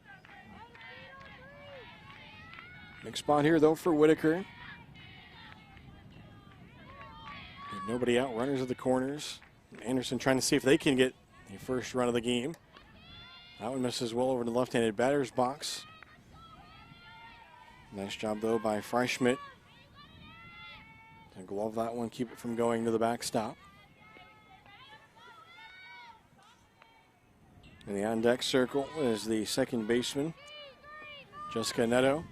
Big spot here, though, for Whitaker. Nobody out, runners at the corners. Anderson trying to see if they can get the first run of the game. That one misses well over the left-handed batter's box. Nice job, though, by Freischmidt. And glove that one, keep it from going to the backstop. In the on-deck circle is the second baseman, Jessica Neto.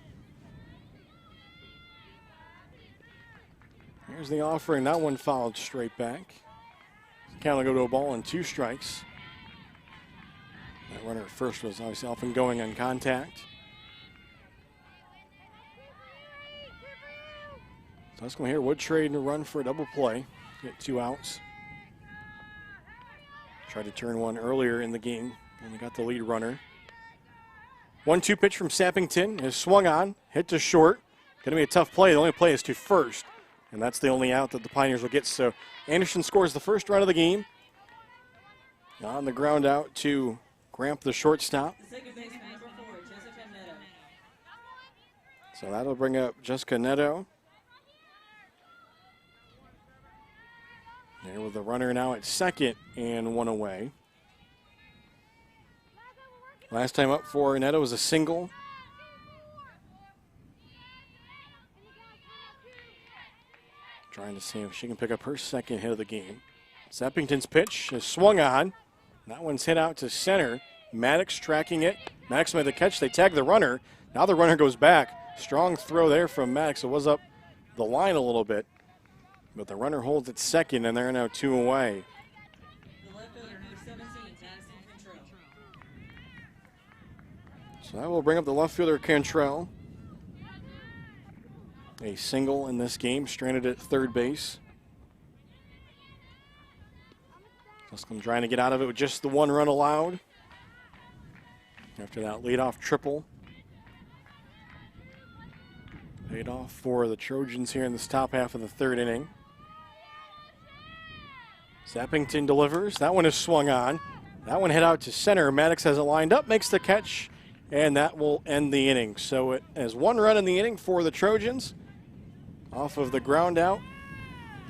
Here's the offering. That one fouled straight back. Count will go to a ball and 2 strikes. That runner at first was obviously off and going on contact. Tusculum here would trade and run for a double play. Get 2 outs. Tried to turn one earlier in the game, and they got the lead runner. 1-2 pitch from Sappington is swung on, hit to short. Going to be a tough play. The only play is to first, and that's the only out that the Pioneers will get. So Anderson scores the first run of the game. On the ground out to Gramp, the shortstop. So that'll bring up Jessica Neto. There with the runner now at second and 1 away. Last time up for Neto was a single. Trying to see if she can pick up her second hit of the game. Sappington's pitch is swung on. That one's hit out to center. Maddox tracking it. Maddox made the catch. They tag the runner. Now the runner goes back. Strong throw there from Maddox. It was up the line a little bit. But the runner holds at second, and they're now 2 away. So that will bring up the left fielder, Cantrell. A single in this game, stranded at third base. Tusculum trying to get out of it with just the 1 run allowed. After that leadoff triple. Paid off for the Trojans here in this top half of the 3rd inning. Sappington delivers. That one is swung on. That one hit out to center. Maddox has it lined up, makes the catch, and that will end the inning. So it has 1 run in the inning for the Trojans. Off of the ground out.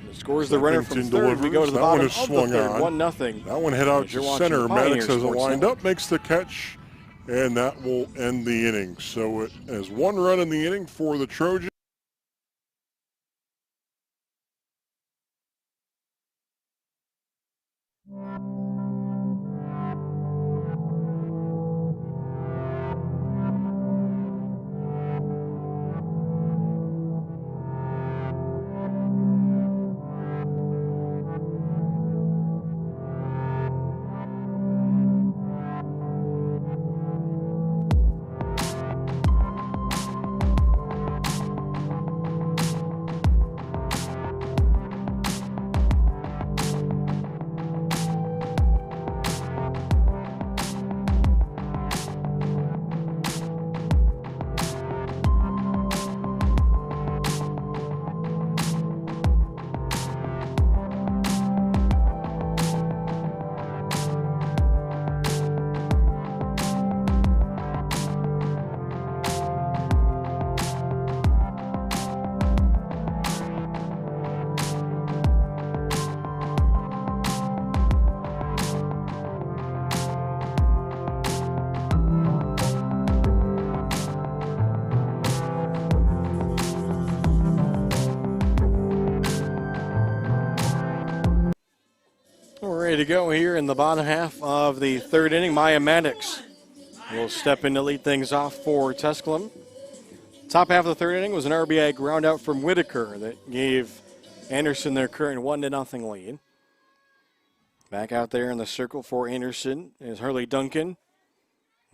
It scores the runner from third. Delivers. We go to the that bottom one is of swung the third, on. 1-0. That one hit out to center. Maddox has it lined up, makes the catch, and that will end the inning. So it has 1 run in the inning for the Trojans. Ready to go here in the bottom half of the 3rd inning. Maya Maddox will step in to lead things off for Tusculum. Top half of the 3rd inning was an RBI ground out from Whitaker that gave Anderson their current 1-0 lead. Back out there in the circle for Anderson is Hurley Duncan.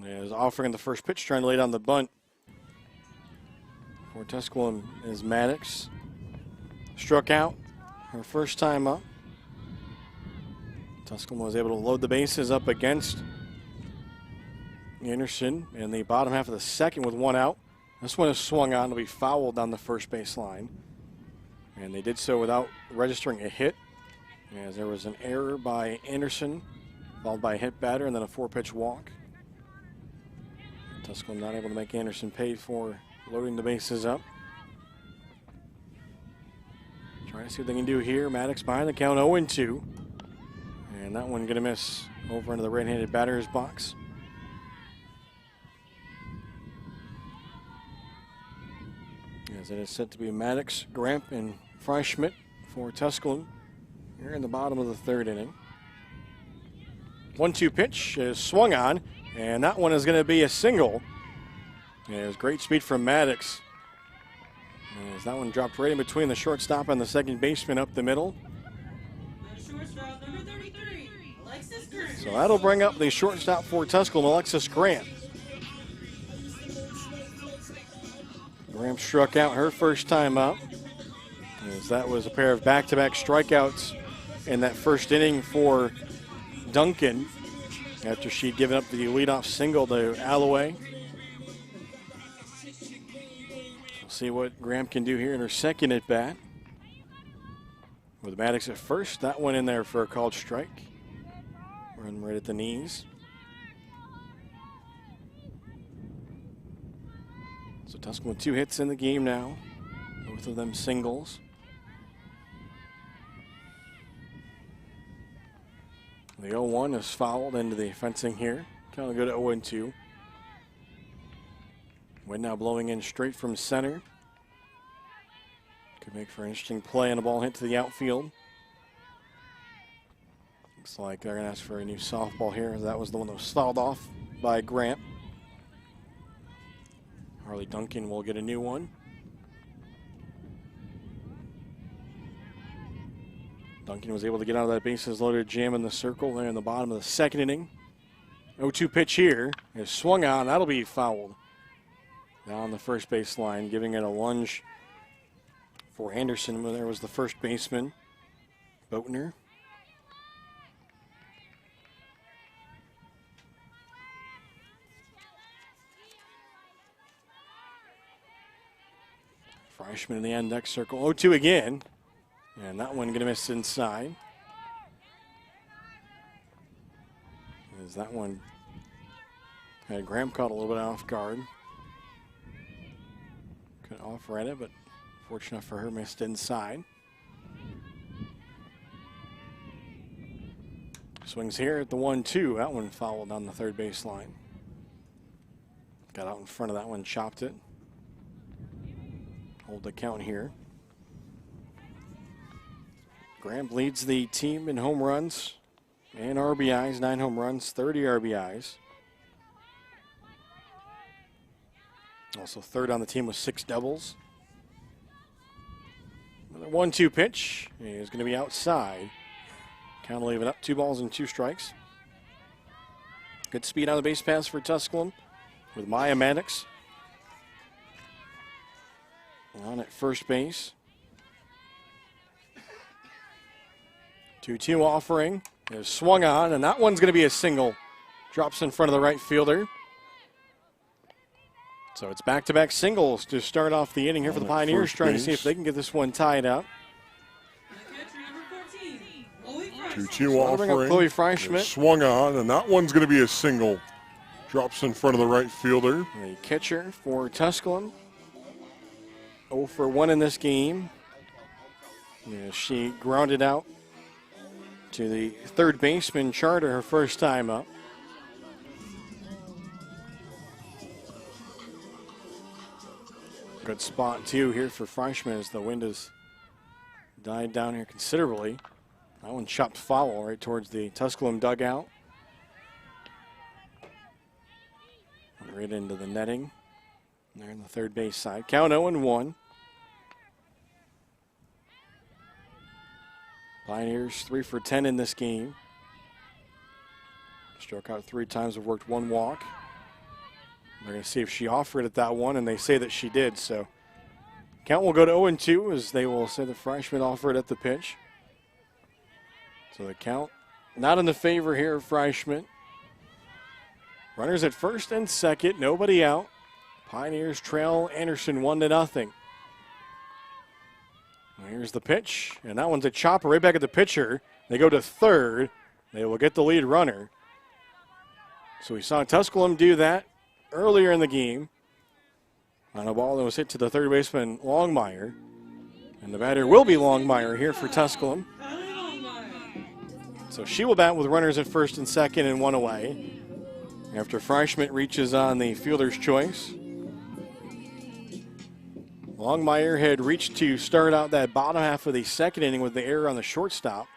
Is offering the first pitch, trying to lay down the bunt. For Tusculum is Maddox. Struck out her first time up. Tusculum was able to load the bases up against Anderson in the bottom half of the 2nd with 1 out. This one is swung on to be fouled down the first base line. And they did so without registering a hit, as there was an error by Anderson, followed by a hit batter and then a 4-pitch walk. Tusculum not able to make Anderson pay for loading the bases up. Trying to see what they can do here. Maddox behind the count, 0-2. And that one going to miss over into the right-handed batter's box. As it is set to be Maddox, Gramp, and Freischmidt for Tusculum here in the bottom of the third inning. 1-2 pitch is swung on, and that one is going to be a single. There's great speed from Maddox. As that one dropped right in between the shortstop and the second baseman up the middle. So that'll bring up the shortstop for Tusculum, Alexis Grant. Graham struck out her first time up, as that was a pair of back-to-back strikeouts in that first inning for Duncan after she'd given up the leadoff single to Alloway. We'll see what Graham can do here in her second at-bat. With Maddox at first, that one in there for a called strike. Run right at the knees. So Tusculum with 2 hits in the game now, both of them singles. The 0-1 is fouled into the fencing here. Kind of go to 0-2. Wind now blowing in straight from center. Could make for an interesting play and a ball hit to the outfield. Looks like they're going to ask for a new softball here. That was the one that was fouled off by Grant. Harley Duncan will get a new one. Duncan was able to get out of that bases loaded jam in the circle there in the bottom of the second inning. 0-2 pitch here is swung on. That'll be fouled down the first base line, giving it a lunge for Anderson. There was the first baseman, Boatner. Freischmidt in the end deck circle. 0-2 again. And that one going to miss inside. As that one had Graham caught a little bit off guard. Could offer at it, but fortunate for her, missed inside. Swings here at the 1-2. That one fouled on the third baseline. Got out in front of that one, chopped it. Hold the count here. Graham leads the team in home runs and RBIs, 9 home runs, 30 RBIs. Also third on the team with 6 doubles. Another 1-2 pitch is going to be outside. Count will leave it up, 2 balls and 2 strikes. Good speed on the base pass for Tusculum with Maya Maddox on at first base. 2-2 offering is swung on, and that one's going to be a single. Drops in front of the right fielder. So it's back-to-back singles to start off the inning here for the Pioneers, trying to see if they can get this one tied up. 2-2 offering. Chloe Freischmidt. Swung on, and that one's going to be a single. Drops in front of the right fielder. The catcher for Tusculum. 0 for 1 in this game. Yeah, she grounded out to the third baseman, Charter, her first time up. Good spot, too, here for Freischmidt as the wind has died down here considerably. That one chopped foul right towards the Tusculum dugout. Right into the netting. There in the third base side. Count 0-1. Pioneers 3 for 10 in this game. Struck out 3 times, have worked 1 walk. They're going to see if she offered at that one, and they say that she did. So count will go to 0-2 as they will say the Freischmidt offered at the pitch. So the count not in the favor here of Freischmidt. Runners at first and second, nobody out. Pioneers trail Anderson 1-0. Here's the pitch, and that one's a chopper right back at the pitcher. They go to third. They will get the lead runner. So we saw Tusculum do that earlier in the game. on a ball that was hit to the third baseman, Longmire. And the batter will be Longmire here for Tusculum. So she will bat with runners at first and second and one away after Freischmidt reaches on the fielder's choice. Longmire had reached to start out that bottom half of the second inning with the error on the shortstop.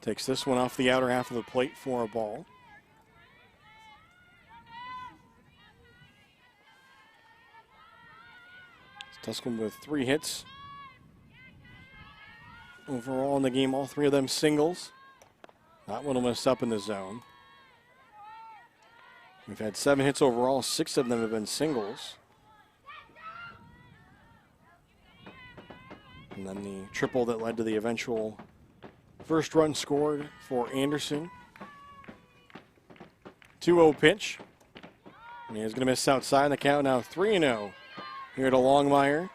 Takes this one off the outer half of the plate for a ball. Tusculum with 3 hits overall in the game, all 3 of them singles. That one will miss up in the zone. We've had 7 hits overall, 6 of them have been singles. And then the triple that led to the eventual first run scored for Anderson. 2-0 pitch. And he's going to miss outside. The count now 3-0 here to Longmire.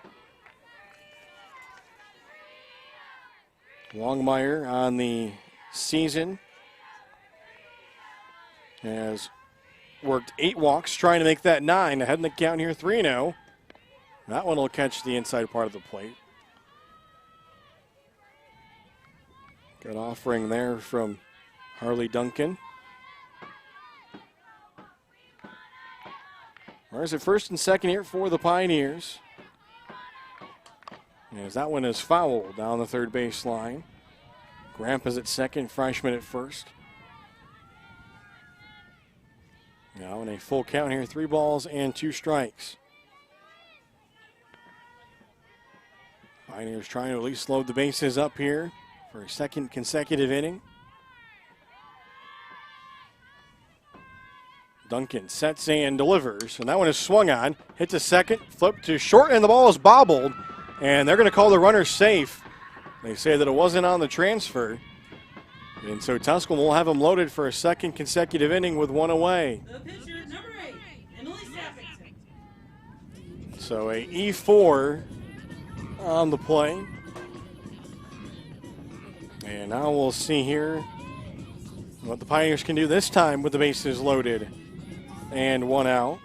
Longmire on the season has worked 8 walks, trying to make that 9. Ahead in the count here, 3-0. That one will catch the inside part of the plate. Good offering there from Harley Duncan. Runners at first and second here for the Pioneers. As that one is fouled down the third base line. Grampa's at second, Freischmidt at first. Now in a full count here, 3 balls and 2 strikes. Pioneers trying to at least load the bases up here for a second consecutive inning. Duncan sets and delivers, and that one is swung on. Hit to second, flip to short, and the ball is bobbled. And they're going to call the runner safe. They say that it wasn't on the transfer. And so Tusculum will have him loaded for a second consecutive inning with 1 away. The pitcher, number 8, Emily Sappington. So a E4 on the play. And now we'll see here what the Pioneers can do this time with the bases loaded and 1 out.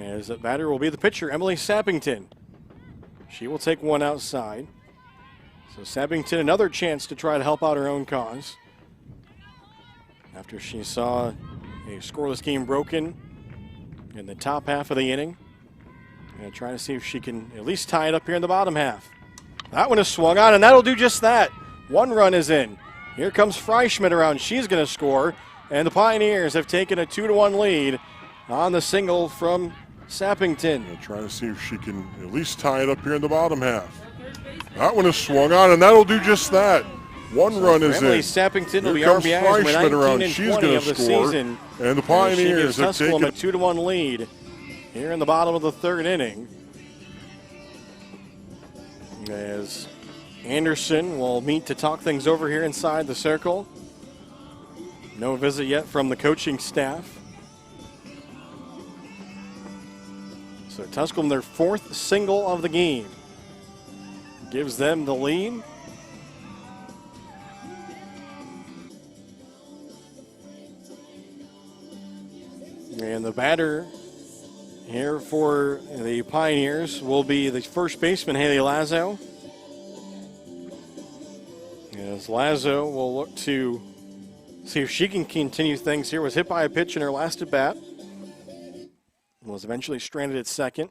As the batter will be the pitcher, Emily Sappington. She will take 1 outside. So Sappington, another chance to try to help out her own cause. After she saw a scoreless game broken in the top half of the inning. And trying to see if she can at least tie it up here in the bottom half. That one is swung on, and that'll do just that. 1 run is in. Here comes Freischmidt around. She's going to score. And the Pioneers have taken a 2-1 lead on the single from Sappington. Trying to see if she can at least tie it up here in the bottom half. That one is swung on, and that'll do just that. 1 run is Emily in. Sappington will be Here comes RBIs with 19 around. and She's 20 going of to the score. season. And the Pioneers have Tusculum taken a 2-1 lead here in the bottom of the 3rd inning. As Anderson will meet to talk things over here inside the circle. No visit yet from the coaching staff. So Tusculum, their 4th single of the game, gives them the lead. And the batter here for the Pioneers will be the first baseman, Haley Lazo. As Lazo will look to see if she can continue things here. Was hit by a pitch in her last at bat. Was eventually stranded at second.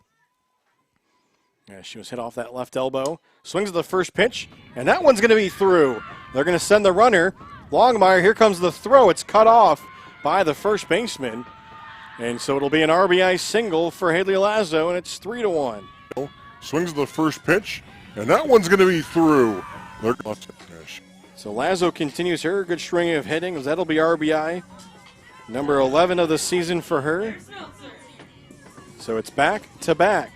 Yeah, she was hit off that left elbow. Swings at the first pitch, and that one's going to be through. They're going to send the runner. Longmire, here comes the throw. It's cut off by the first baseman. And so it'll be an RBI single for Haley Lazo, and it's 3-1. Swings at the first pitch, and that one's going to be through. So Lazo continues her good string of hitting. That'll be RBI number 11 of the season for her. So it's back-to-back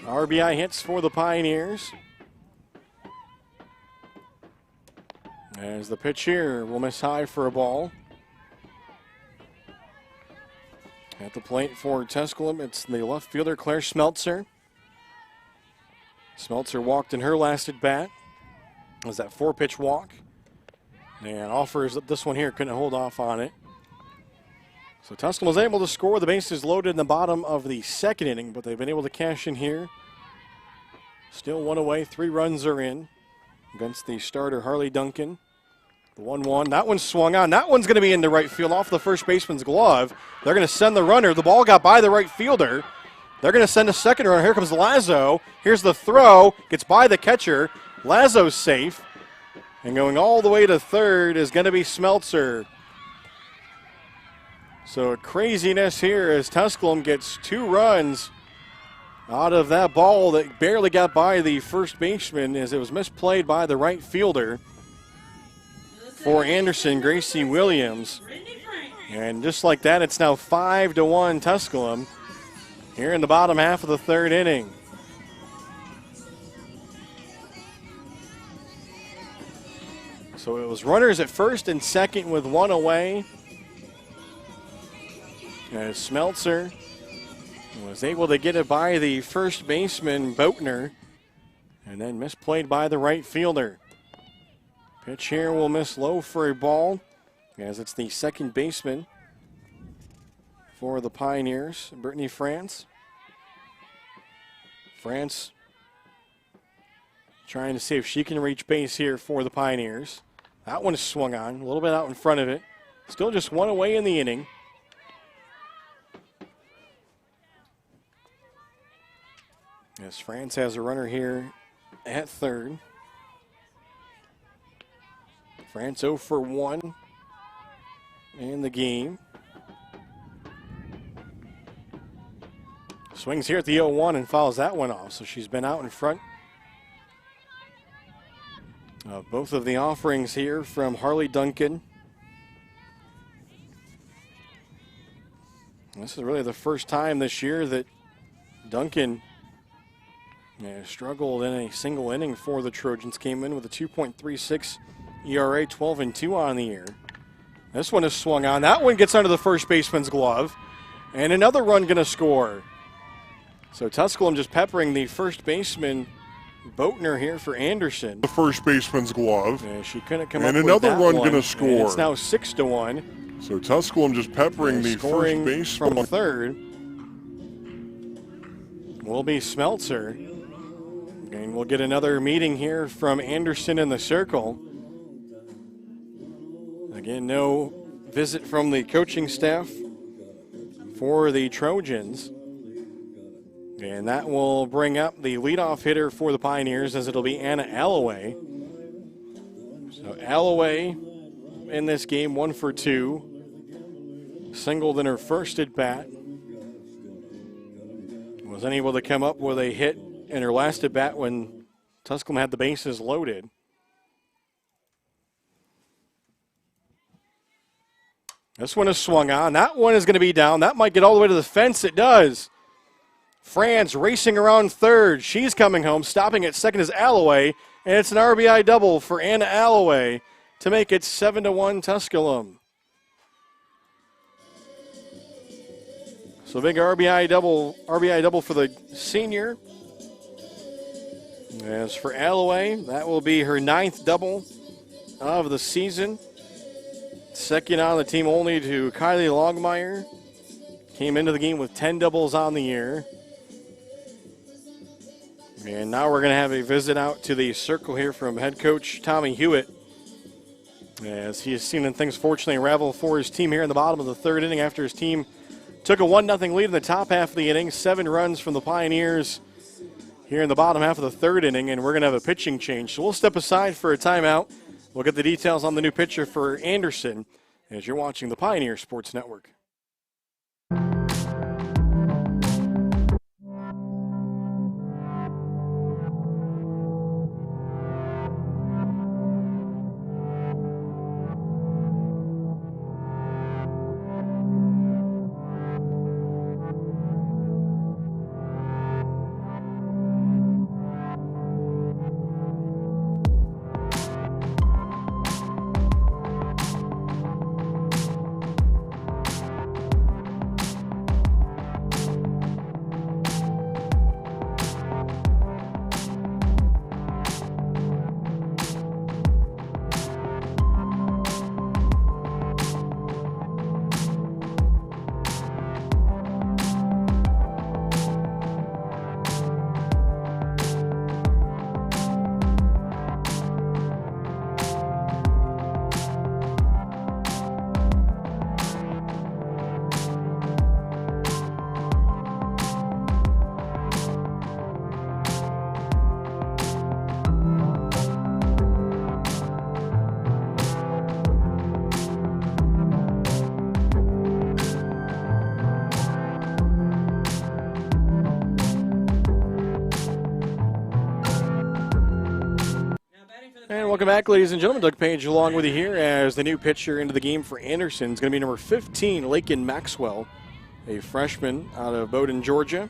RBI hits for the Pioneers. As the pitch here will miss high for a ball. At the plate for Tusculum, it's the left fielder, Claire Smeltzer. Smeltzer walked in her last at bat. It was that 4-pitch walk. And offers this one here, couldn't hold off on it. So Tusculum was able to score. The bases loaded in the bottom of the second inning, but they've been able to cash in here. Still one away. 3 runs are in against the starter, Harley Duncan. The 1-1. That one swung on. That one's going to be in the right field off the first baseman's glove. They're going to send the runner. The ball got by the right fielder. They're going to send a second runner. Here comes Lazo. Here's the throw. Gets by the catcher. Lazo's safe. And going all the way to third is going to be Smeltzer. So craziness here as Tusculum gets 2 runs out of that ball that barely got by the first baseman as it was misplayed by the right fielder for Anderson, Gracie Williams. And just like that, it's now 5-1 Tusculum here in the bottom half of the third inning. So it was runners at first and second with 1 away. As Smeltzer was able to get it by the first baseman, Boatner, and then misplayed by the right fielder. Pitch here will miss low for a ball, as it's the second baseman for the Pioneers, Brittany France. France trying to see if she can reach base here for the Pioneers. That one is swung on, a little bit out in front of it. Still just 1 away in the inning. As France has a runner here at third. France 0 for 1 in the game. Swings here at the 0-1 and fouls that one off, so she's been out in front of both of the offerings here from Harley Duncan. This is really the first time this year that Duncan struggled in a single inning for the Trojans. Came in with a 2.36 ERA, 12-2 on the year. This one is swung on. That one gets under the first baseman's glove. And another run going to score. So Tusculum just peppering the first baseman, Boatner, here for Anderson. The first baseman's glove. Yeah, she couldn't come up and with another that run one. going to score. And it's now 6-1. So Tusculum just peppering the first baseman. From third will be Smeltzer. And we'll get another meeting here from Anderson in the circle. Again, no visit from the coaching staff for the Trojans. And that will bring up the leadoff hitter for the Pioneers, as it'll be Anna Alloway. So Alloway in this game, 1 for 2. Singled in her first at bat. Was unable to come up with a hit in her last at bat when Tusculum had the bases loaded. This one is swung on. That one is going to be down. That might get all the way to the fence. It does. France racing around third. She's coming home. Stopping at second is Alloway. And it's an RBI double for Anna Alloway to make it 7-1 Tusculum. So big RBI double for the senior. As for Alloway, that will be her 9th double of the season. Second on the team only to Kylie Longmire. Came into the game with 10 doubles on the year. And now we're going to have a visit out to the circle here from head coach Tommy Hewitt, as he has seen things fortunately unravel for his team here in the bottom of the third inning after his team took a 1-0 lead in the top half of the inning. 7 runs from the Pioneers here in the bottom half of the third inning, and we're going to have a pitching change. So we'll step aside for a timeout. We'll get the details on the new pitcher for Anderson as you're watching the Pioneer Sports Network. And welcome back, ladies and gentlemen. Doug Page along with you here as the new pitcher into the game for Anderson is going to be number 15, Lakin Maxwell, a freshman out of Bowdoin, Georgia.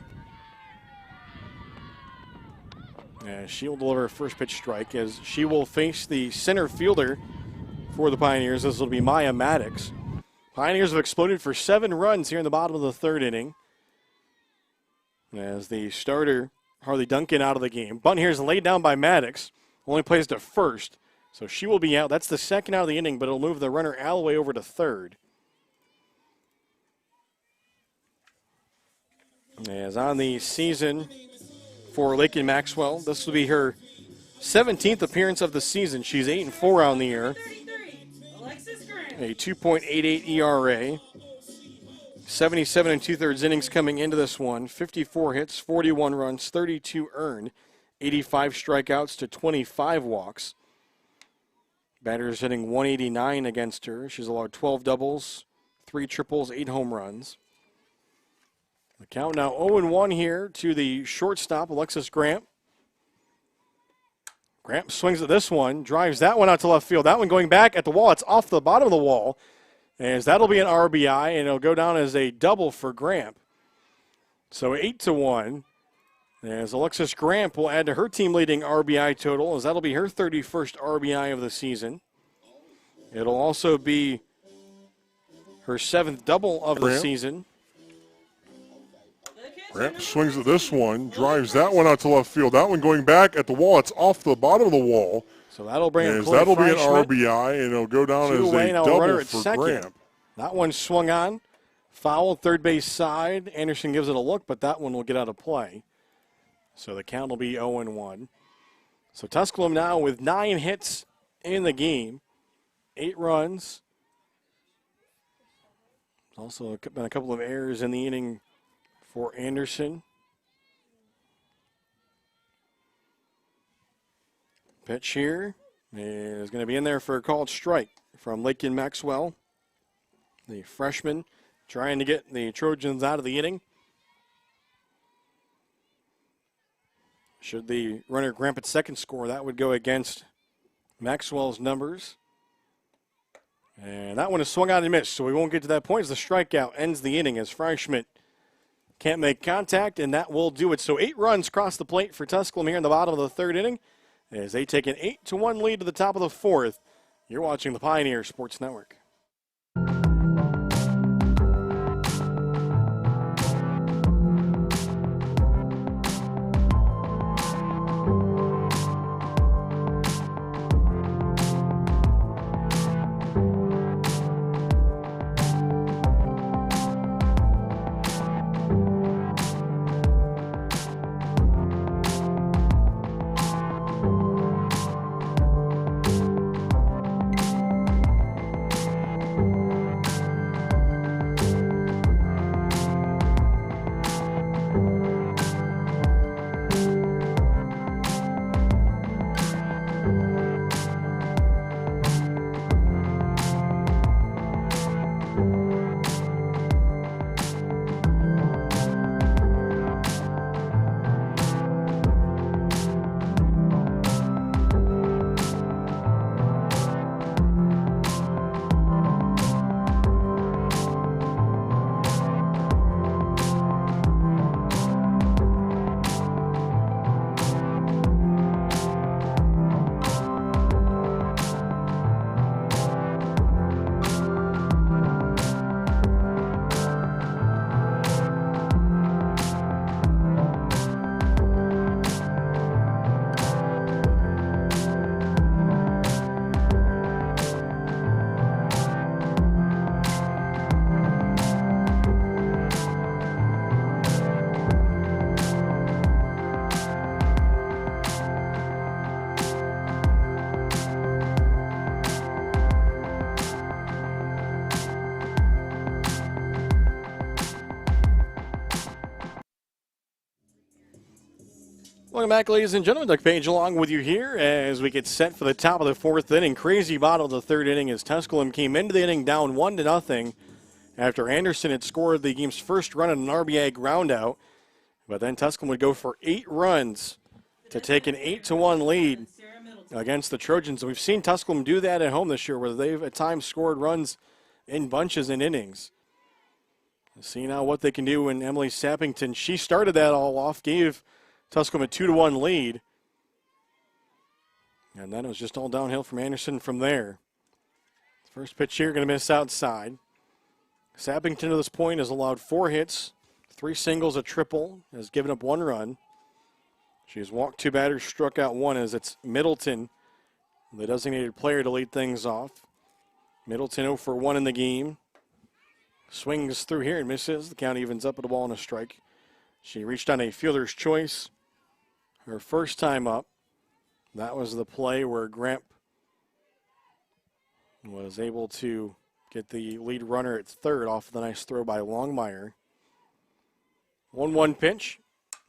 She will deliver a first pitch strike as she will face the center fielder for the Pioneers. This will be Maya Maddox. Pioneers have exploded for 7 runs here in the bottom of the 3rd inning. As the starter, Harley Duncan, out of the game. Bunt here is laid down by Maddox. Only plays to first, so she will be out. That's the 2nd out of the inning, but it'll move the runner Alloway over to 3rd. As on the season for Lakin Maxwell, this will be her 17th appearance of the season. She's 8-4 on the year. A 2.88 ERA. 77 2/3 innings coming into this one. 54 hits, 41 runs, 32 earned, 85 strikeouts to 25 walks. Batters hitting 189 against her. She's allowed 12 doubles, 3 triples, 8 home runs. The count now 0-1 here to the shortstop, Alexis Gramp. Gramp swings at this one, drives that one out to left field. That one going back at the wall. It's off the bottom of the wall. As that'll be an RBI, and it'll go down as a double for Gramp. So 8-1. As Alexis Gramp will add to her team-leading RBI total, as that'll be her 31st RBI of the season. It'll also be her 7th double of the season. Gramp swings at this one, drives that one out to left field. That one going back at the wall. It's off the bottom of the wall. So that'll bring him. That'll be an RBI, and it'll go down as a double for Gramp. That one swung on, foul, third base side. Anderson gives it a look, but that one will get out of play. So the count will be 0-1. So Tusculum now with 9 hits in the game, 8 runs. Also been a couple of errors in the inning for Anderson. Pitch here is going to be in there for a called strike from Lakin Maxwell, the freshman, trying to get the Trojans out of the inning. Should the runner Gramp at second score, that would go against Maxwell's numbers. And that one is swung out and missed, so we won't get to that point as the strikeout ends the inning as Freischmidt can't make contact, and that will do it. So 8 runs cross the plate for Tusculum here in the bottom of the 3rd inning as they take an 8-1 lead to the top of the 4th. You're watching the Pioneer Sports Network. Welcome back, ladies and gentlemen. Doug Page along with you here as we get set for the top of the 4th inning. Crazy bottom of the 3rd inning as Tusculum came into the inning down 1-0 after Anderson had scored the game's first run on an RBI groundout. But then Tusculum would go for 8 runs to take an 8-1 lead against the Trojans. And we've seen Tusculum do that at home this year, where they've at times scored runs in bunches and innings. See now what they can do when Emily Sappington, she started that all off, gave Tusculum a 2-1 lead. And then it was just all downhill from Anderson from there. First pitch here going to miss outside. Sappington to this point has allowed 4 hits, 3 singles, a triple, has given up 1 run. She has walked 2 batters, struck out 1, as it's Middleton, the designated player, to lead things off. Middleton 0 for 1 in the game. Swings through here and misses. The count evens up with a ball and a strike. She reached on a fielder's choice her first time up. That was the play where Gramp was able to get the lead runner at third off of the nice throw by Longmire. 1-1 pitch.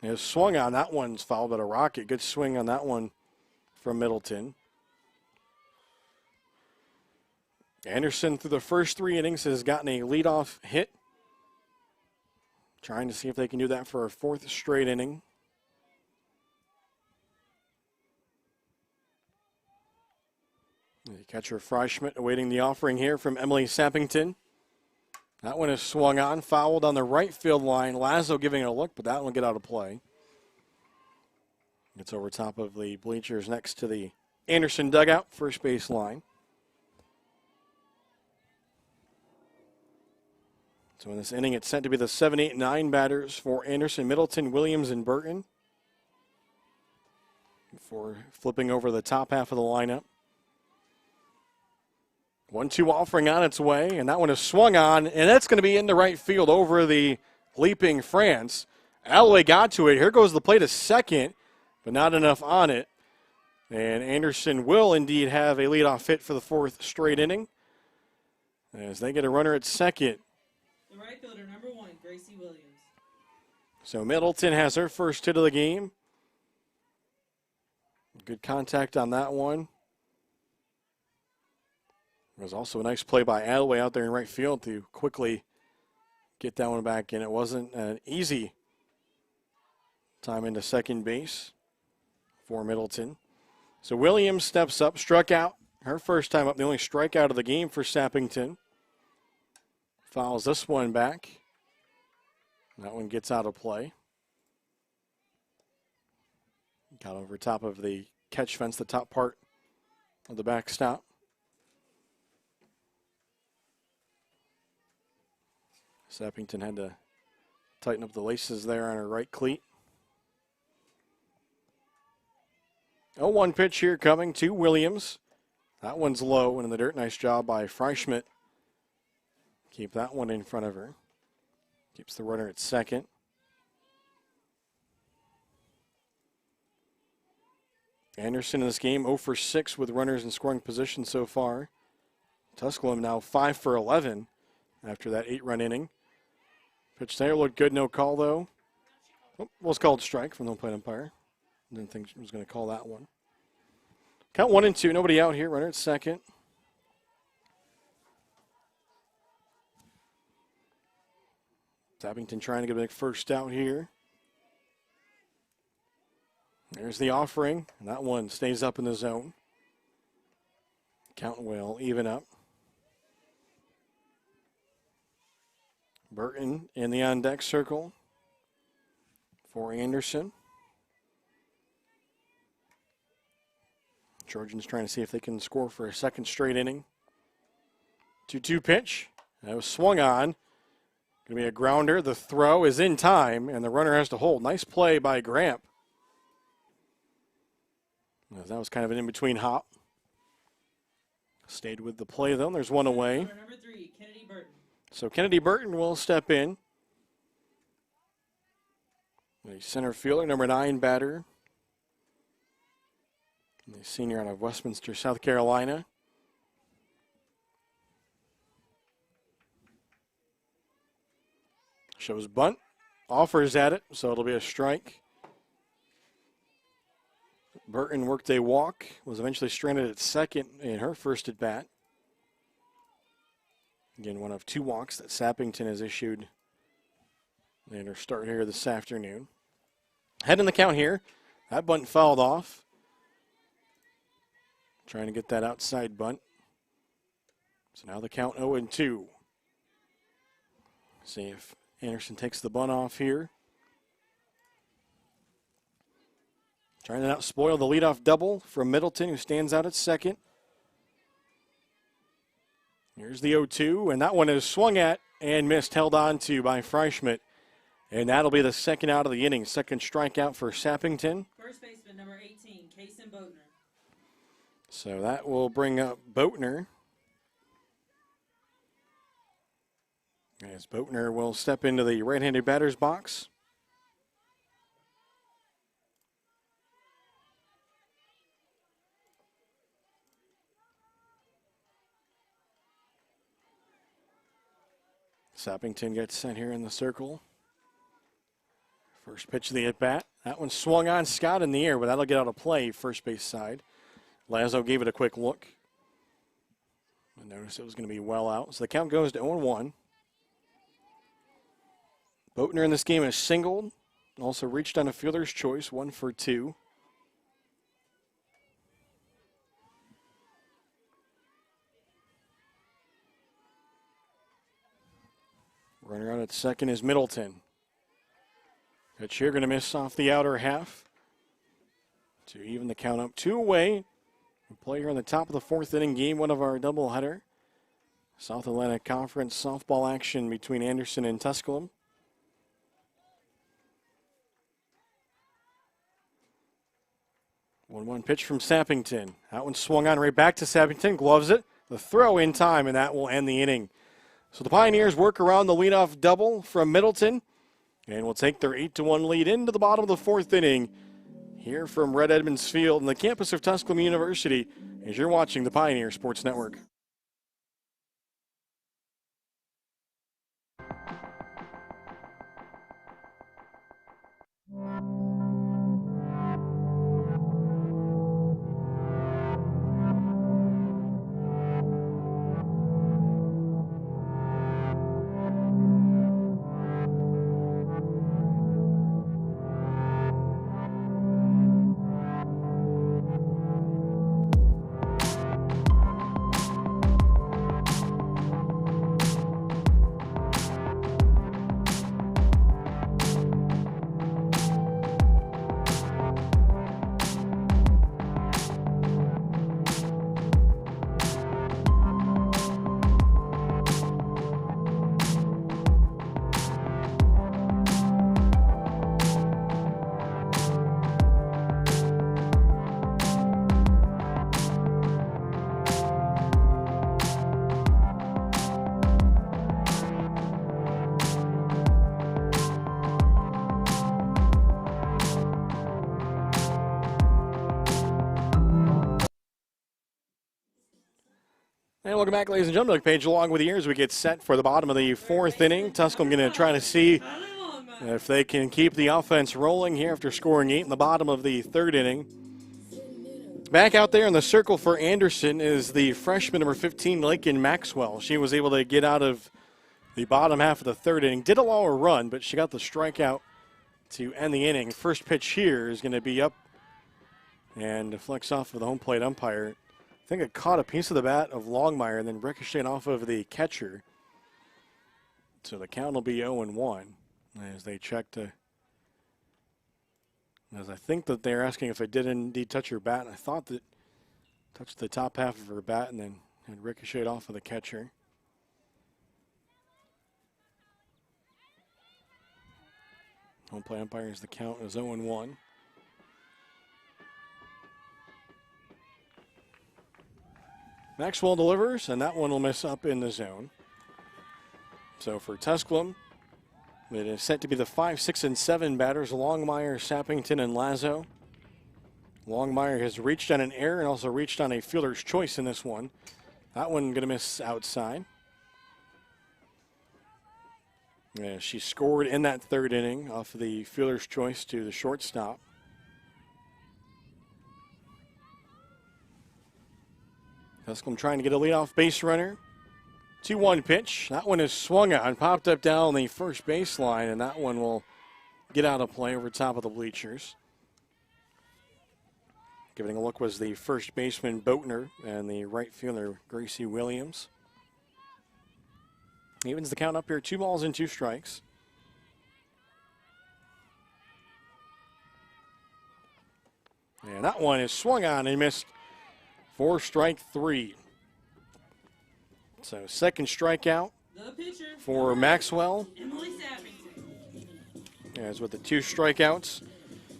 Is swung on. That one's foul, but a rocket. Good swing on that one from Middleton. Anderson, through the first 3 innings, has gotten a leadoff hit. Trying to see if they can do that for a 4th straight inning. The catcher Freischmidt awaiting the offering here from Emily Sappington. That one is swung on, fouled on the right field line. Lazo giving it a look, but that one will get out of play. Gets over top of the bleachers next to the Anderson dugout, first base line. So in this inning, it's set to be the 7, 8, 9 batters for Anderson, Middleton, Williams, and Burton. Before flipping over the top half of the lineup. 1-2 offering on its way, and that one is swung on, and that's going to be into right field over the leaping France. Alloway got to it. Here goes the play to second, but not enough on it. And Anderson will indeed have a leadoff hit for the 4th straight inning, as they get a runner at second. The right fielder, number 1, Gracie Williams. So Middleton has her first hit of the game. Good contact on that one. There was also a nice play by Alloway out there in right field to quickly get that one back in. It wasn't an easy time into second base for Middleton. So Williams steps up, struck out her first time up, the only strikeout of the game for Sappington. Fouls this one back. That one gets out of play. Got over top of the catch fence, the top part of the backstop. Sappington had to tighten up the laces there on her right cleat. 0-1 pitch here coming to Williams. That one's low and in the dirt. Nice job by Freischmidt. Keep that one in front of her. Keeps the runner at second. Anderson in this game 0 for 6 with runners in scoring position so far. Tusculum now 5 for 11 after that 8-run inning. Pitch there looked good, no call though. Oh, was called strike from the plate umpire. Didn't think she was going to call that one. Count 1-2, nobody out here, runner at second. Sappington trying to get a big first out here. There's the offering, and that one stays up in the zone. Count will even up. Burton in the on-deck circle for Anderson. Trojans trying to see if they can score for a 2nd straight inning. 2-2 pitch. That was swung on. Going to be a grounder. The throw is in time, and the runner has to hold. Nice play by Gramp. That was kind of an in-between hop. Stayed with the play, though. There's one away. Number 3, Kennedy Burton. So Kennedy Burton will step in. The center fielder, number 9 batter. The senior out of Westminster, South Carolina. Shows bunt. Offers at it, so it'll be a strike. Burton worked a walk, was eventually stranded at second in her first at bat. Again, one of 2 walks that Sappington has issued in her start here this afternoon. Head in the count here. That bunt fouled off. trying to get that outside bunt. So now the count 0-2. See if Anderson takes the bunt off here. Trying to not spoil the leadoff double from Middleton, who stands out at second. Here's the 0-2, and that one is swung at and missed, held on to by Freischmidt. And that'll be the second out of the inning. Second strikeout for Sappington. First baseman number 18, Kason Boatner. So that will bring up Boatner. As Boatner will step into the right-handed batter's box. Sappington gets sent here in the circle. First pitch of the at-bat. That one swung on Scott in the air, but that'll get out of play first base side. Lazo gave it a quick look. I noticed it was going to be well out. So the count goes to 0-1. Boatner in this game has singled. Also reached on a fielder's choice, 1 for 2. Runner out at second is Middleton. Pitch here going to miss off the outer half to even the count up. 2 away. We play here in the top of the 4th inning, game 1 of our doubleheader. South Atlantic Conference softball action between Anderson and Tusculum. 1-1 pitch from Sappington. That one swung on right back to Sappington. Gloves it. The throw in time, and that will end the inning. So the Pioneers work around the leadoff double from Middleton and will take their 8-1 lead into the bottom of the 4th inning here from Red Edmonds Field on the campus of Tusculum University as you're watching the Pioneer Sports Network. And welcome back, ladies and gentlemen. Doug Page along with you as we get set for the bottom of the 4th inning. Tusculum going to try to see if they can keep the offense rolling here after scoring 8 in the bottom of the 3rd inning. Back out there in the circle for Anderson is the freshman number 15, Lakin Maxwell. She was able to get out of the bottom half of the 3rd inning. Did allow a run, but she got the strikeout to end the inning. First pitch here is going to be up and deflects off of the home plate umpire. I think it caught a piece of the bat of Longmire and then ricocheted off of the catcher. So the count will be 0-1 as they check to. As I think that they're asking if it did indeed touch her bat. I thought that it touched the top half of her bat and then had ricocheted off of the catcher. Home plate umpires the count is 0-1. Maxwell delivers, and that one will miss up in the zone. So for Tusculum, it is set to be the 5, 6, and 7 batters, Longmire, Sappington, and Lazo. Longmire has reached on an error and also reached on a fielder's choice in this one. That one going to miss outside. Yeah, she scored in that 3rd inning off of the fielder's choice to the shortstop. Tusculum trying to get a leadoff base runner. 2-1 pitch. That one is swung on, popped up down the first baseline, and that one will get out of play over top of the bleachers. Giving a look was the first baseman, Boatner, and the right fielder, Gracie Williams. Evens the count up here, 2 balls and 2 strikes. And that one is swung on and missed for strike 3. So second strikeout for Maxwell. As with the 2 strikeouts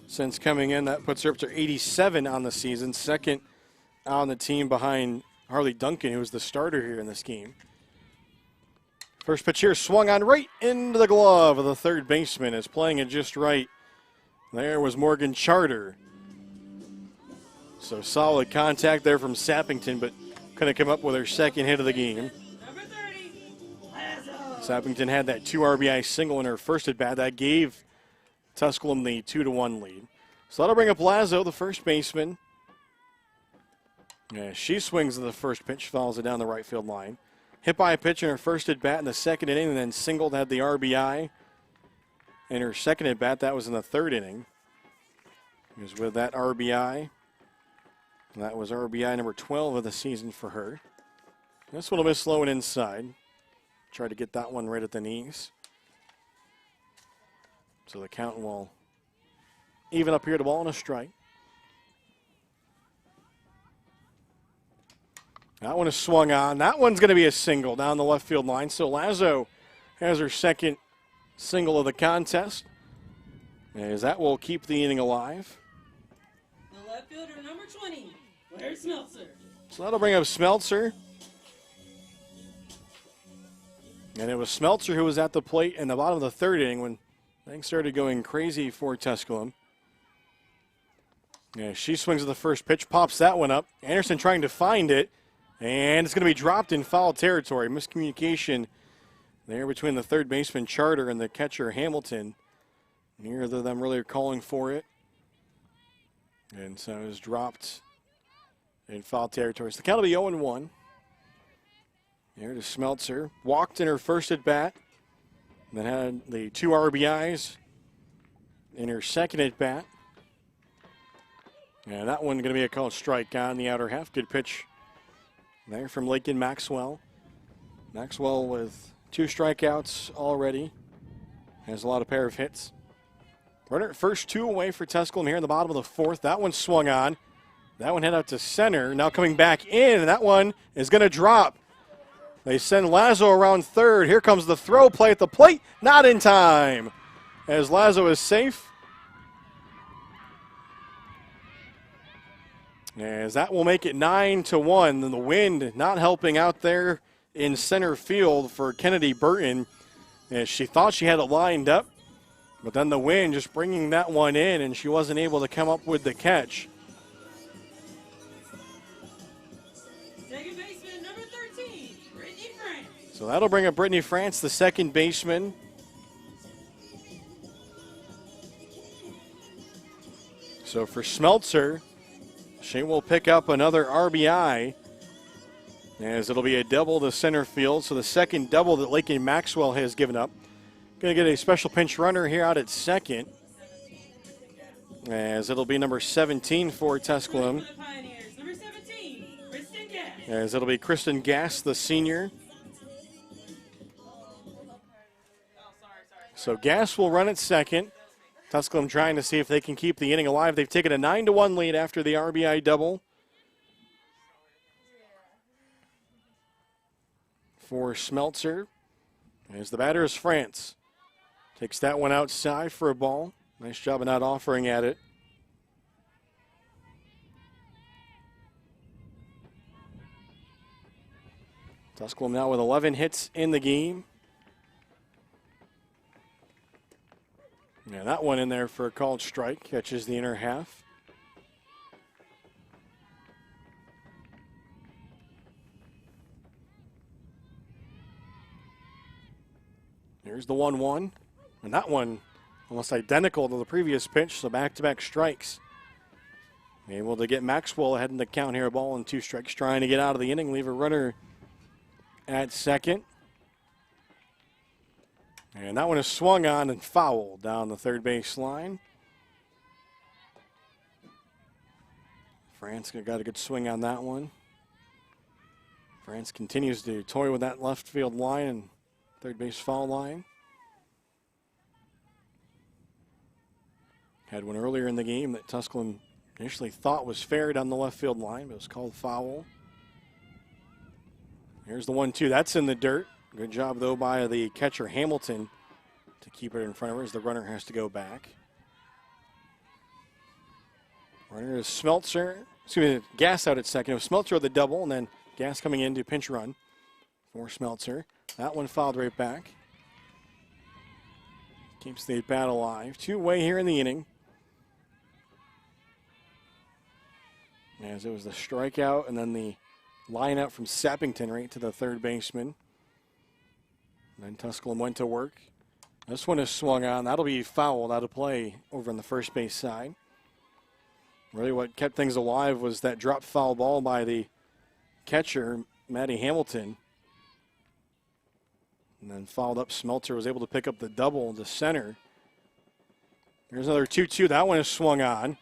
since coming in, that puts her up to 87 on the season. Second on the team behind Harley Duncan, who was the starter here in this game. First pitch here swung on right into the glove of the third baseman, is playing it just right. There was Morgan Charter. So solid contact there from Sappington, but couldn't come up with her second hit of the game. Sappington had that 2 RBI single in her first at bat. That gave Tusculum the 2-1 lead. So that'll bring up Lazo, the first baseman. Yeah, she swings at the first pitch, fouls it down the right field line. Hit by a pitch in her first at bat in the second inning, and then singled, had the RBI in her second at bat. That was in the third inning. It was with that RBI. That was RBI number 12 of the season for her. This one will miss low and inside. Try to get that one right at the knees. So the count will even up here, the ball and a strike. That one is swung on. That one's going to be a single down the left field line. So Lazo has her second single of the contest, as that will keep the inning alive. The left fielder, number 20, Blair Smeltzer. So that'll bring up Smeltzer. And it was Smeltzer who was at the plate in the bottom of the third inning when things started going crazy for Tusculum. Yeah, she swings at the first pitch, pops that one up. Anderson trying to find it, and it's going to be dropped in foul territory. Miscommunication there between the third baseman Charter and the catcher Hamilton. Neither of them really calling for it. And so it was dropped in foul territory. So the count will be 0-1. Here to Smeltzer. Walked in her first at bat. Then had the 2 RBIs in her second at bat. And that one going to be a called strike on the outer half. Good pitch there from Lakin Maxwell. Maxwell with 2 strikeouts already. Has a lot of pair of hits. Runner at first, 2 away for Tusculum here in the bottom of the 4th. That one swung on. That one head out to center. Now coming back in, and that one is going to drop. They send Lazo around third. Here comes the throw play at the plate. Not in time, as Lazo is safe. As that will make it 9-1. And the wind not helping out there in center field for Kennedy Burton, as she thought she had it lined up. But then the wind just bringing that one in, and she wasn't able to come up with the catch. Second baseman, number 13, Brittany France. So that'll bring up Brittany France, the second baseman. So for Smeltzer, she will pick up another RBI, as it'll be a double to center field. So the second double that Lakin Maxwell has given up. Going to get a special pinch runner here out at second, as it'll be number 17 for Tusculum. Number 17, Kristen Gass. As it'll be Kristen Gass, the senior. So Gass will run at second. Tusculum trying to see if they can keep the inning alive. They've taken a 9-1 lead after the RBI double for Smeltzer. As the batter is France. Takes that one outside for a ball. Nice job of not offering at it. Tusculum now with 11 hits in the game. Yeah, that one in there for a called strike. Catches the inner half. Here's the 1-1. And that one almost identical to the previous pitch, so back-to-back strikes. Able to get Maxwell ahead in the count here, a ball and 2 strikes, trying to get out of the inning, leave a runner at second. And that one is swung on and fouled down the third base line. France got a good swing on that one. France continues to toy with that left field line and third base foul line. Had one earlier in the game that Tusculum initially thought was fair down the left field line, but it was called foul. Here's the 1-2. That's in the dirt. Good job, though, by the catcher Hamilton to keep it in front of her as the runner has to go back. Runner is Smeltzer. Excuse me, Gas out at second. It was Smeltzer with the double, and then Gas coming in to pinch run for Smeltzer. That one fouled right back. Keeps the bat alive. Two-way here in the inning. As it was the strikeout and then the line out from Sappington right to the third baseman. And then Tusculum went to work. This one is swung on. That'll be fouled out of play over on the first base side. Really what kept things alive was that dropped foul ball by the catcher, Matty Hamilton. And then fouled up. Smeltzer was able to pick up the double to center. Here's another 2-2. That one is swung on.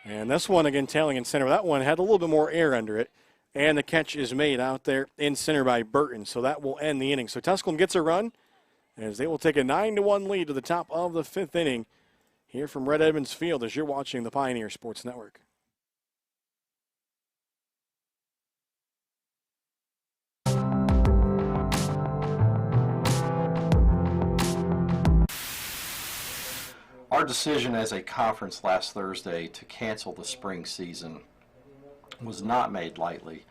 And this one, again, tailing in center. That one had a little bit more air under it. And the catch is made out there in center by Burton. So that will end the inning. So Tusculum gets a run as they will take a 9-1 lead to the top of the fifth inning here from Red Edmonds Field as you're watching the Pioneer Sports Network. Our decision as a conference last Thursday to cancel the spring season was not made lightly.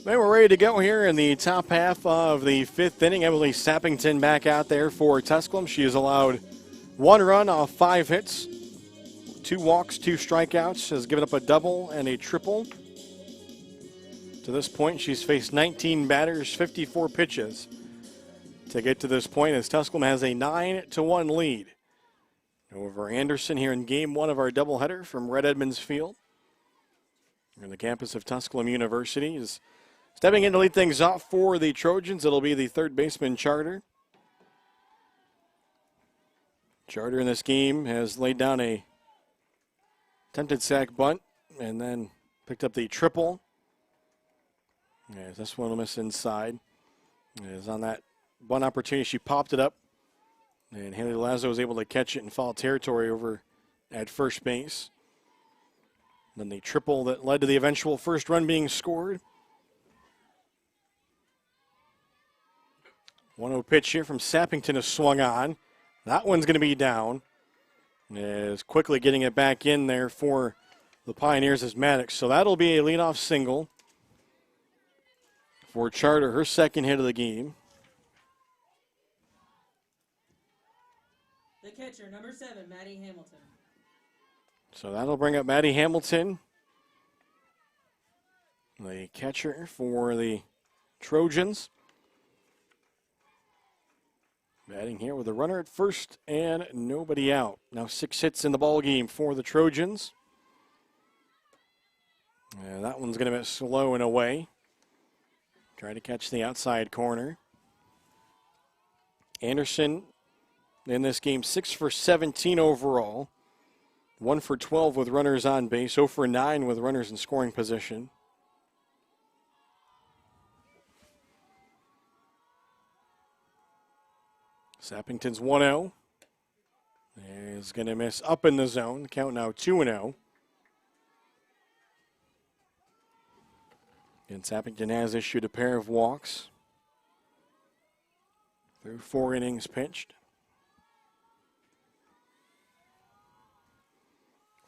They were ready to go here in the top half of the fifth inning. Emily Sappington back out there for Tusculum. She has allowed one run off 5 hits, 2 walks, 2 strikeouts, has given up a double and a triple. To this point, she's faced 19 batters, 54 pitches to get to this point as Tusculum has a 9-1 lead over Anderson here in game 1 of our doubleheader from Red Edmonds Field. On the campus of Tusculum University is stepping in to lead things off for the Trojans. It'll be the third baseman, Charter. Charter in this game has laid down a attempted sac bunt and then picked up the triple. As this one will miss inside. As on that bunt opportunity, she popped it up. And Haley Lazo was able to catch it in foul territory over at first base. Then the triple that led to the eventual first run being scored. 1-0 pitch here from Sappington is swung on. That one's going to be down. Is quickly getting it back in there for the Pioneers as Maddox. So that'll be a leadoff single for Charter, her second hit of the game. The catcher, number 7, Maddie Hamilton. So that'll bring up Maddie Hamilton, the catcher for the Trojans. Batting here with a runner at first and nobody out. Now 6 hits in the ball game for the Trojans. And that one's going to be slow and away. Try to catch the outside corner. Anderson in this game 6 for 17 overall. 1 for 12 with runners on base. 0 for 9 with runners in scoring position. Sappington's 1-0. Is going to miss up in the zone. Count now 2-0. And Sappington has issued a pair of walks through 4 innings pitched.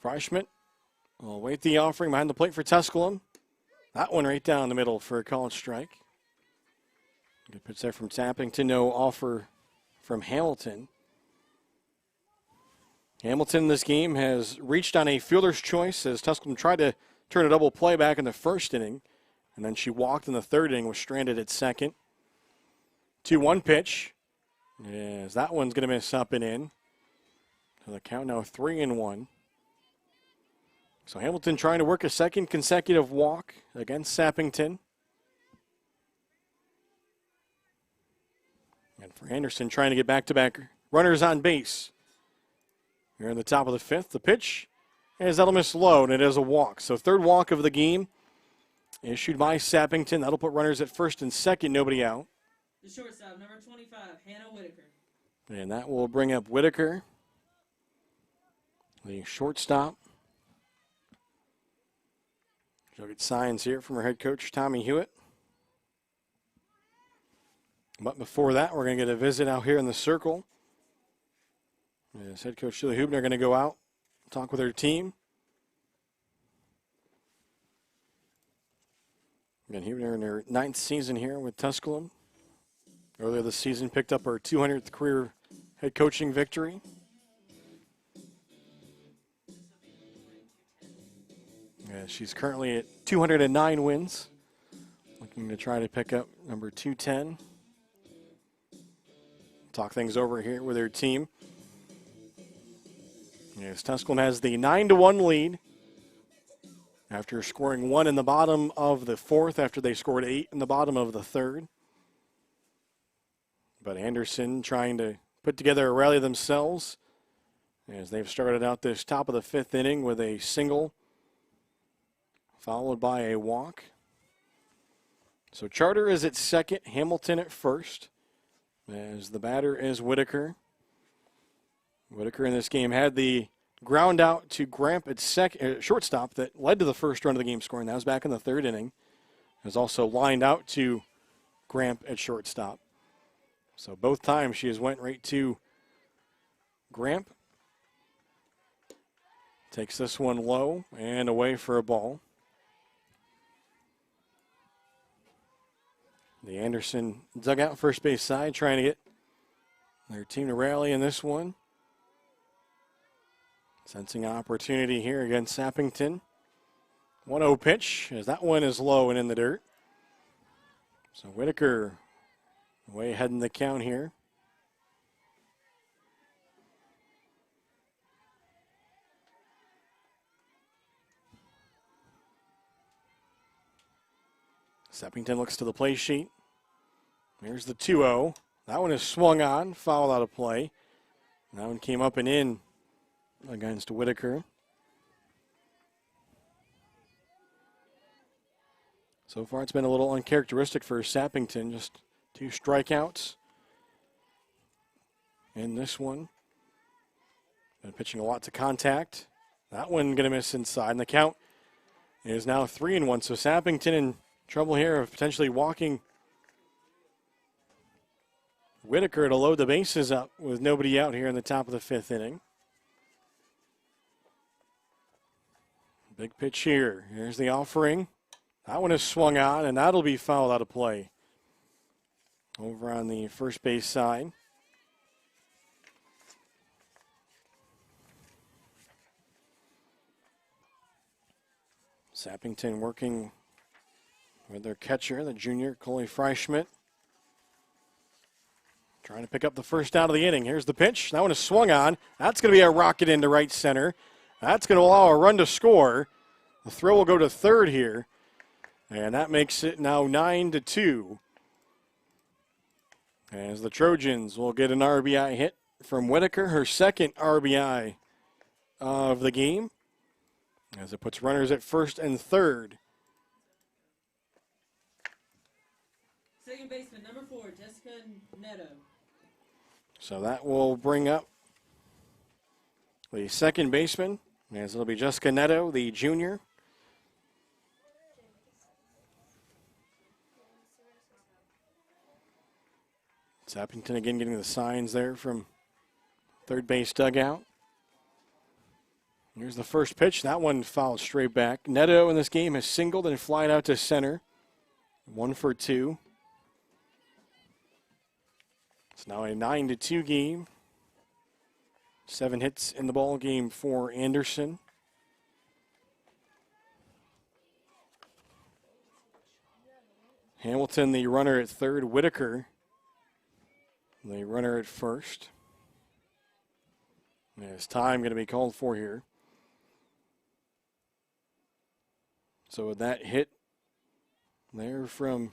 Freischmidt will wait the offering behind the plate for Tusculum. That one right down the middle for a called strike. Good pitch there from Sappington. No offer from Hamilton. Hamilton in this game has reached on a fielder's choice as Tusculum tried to turn a double play back in the first inning. And then she walked in the third inning, was stranded at second. 2-1 pitch. Yes, that one's going to miss up and in. So the count now 3-1. So Hamilton trying to work a second consecutive walk against Sappington. And for Anderson trying to get back-to-back runners on base. Here in the top of the fifth, the pitch is that'll miss low, and it is a walk. So third walk of the game issued by Sappington. That'll put runners at first and second, nobody out. The shortstop, number 25, Hannah Whitaker. And that will bring up Whitaker, the shortstop. She'll get signs here from her head coach, Tommy Hewitt. But before that, we're going to get a visit out here in the circle. As head coach Sheila Hubner going to go out, talk with her team. Again, Hubner in her 9th season here with Tusculum. Earlier this season, picked up her 200th career head coaching victory. Yeah, she's currently at 209 wins. Looking to try to pick up number 210. Talk things over here with her team. Yes, Tusculum has the 9-1 lead after scoring 1 in the bottom of the 4th, after they scored 8 in the bottom of the 3rd. But Anderson trying to put together a rally themselves as they've started out this top of the 5th inning with a single followed by a walk. So Charter is at second, Hamilton at first, as the batter is Whitaker. Whitaker in this game had the ground out to Gramp at shortstop that led to the first run of the game scoring. That was back in the 3rd inning. It was also lined out to Gramp at shortstop. So both times she has went right to Gramp. Takes this one low and away for a ball. The Anderson dugout first base side trying to get their team to rally in this one. Sensing opportunity here against Sappington. 1-0 pitch as that one is low and in the dirt. So Whitaker way ahead in the count here. Sappington looks to the play sheet. Here's the 2-0. That one is swung on, foul out of play. That one came up and in against Whitaker. So far it's been a little uncharacteristic for Sappington, just 2 strikeouts in this one. Been pitching a lot to contact. That one going to miss inside, and the count is now 3-1. So Sappington in trouble here of potentially walking Whitaker to load the bases up with nobody out here in the top of the 5th inning. Big pitch here. Here's the offering. That one is swung on, and that'll be fouled out of play. Over on the first base side. Sappington working with their catcher, the junior, Coley Freischmidt. Trying to pick up the first out of the inning. Here's the pitch. That one is swung on. That's going to be a rocket into right center. That's going to allow a run to score. The throw will go to third here. And that makes it now 9-2. As the Trojans will get an RBI hit from Whitaker, her second RBI of the game. As it puts runners at first and third. Second baseman, number 4, Jessica Neto. So that will bring up the second baseman, as it'll be Jessica Neto, the junior. Sappington again getting the signs there from third base dugout. Here's the first pitch. That one fouled straight back. Neto in this game has singled and flied out to center. 1 for 2. It's now a 9-2 game. 7 hits in the ball game for Anderson. Hamilton, the runner at third. Whitaker, the runner at first. There's time going to be called for here. So with that hit there from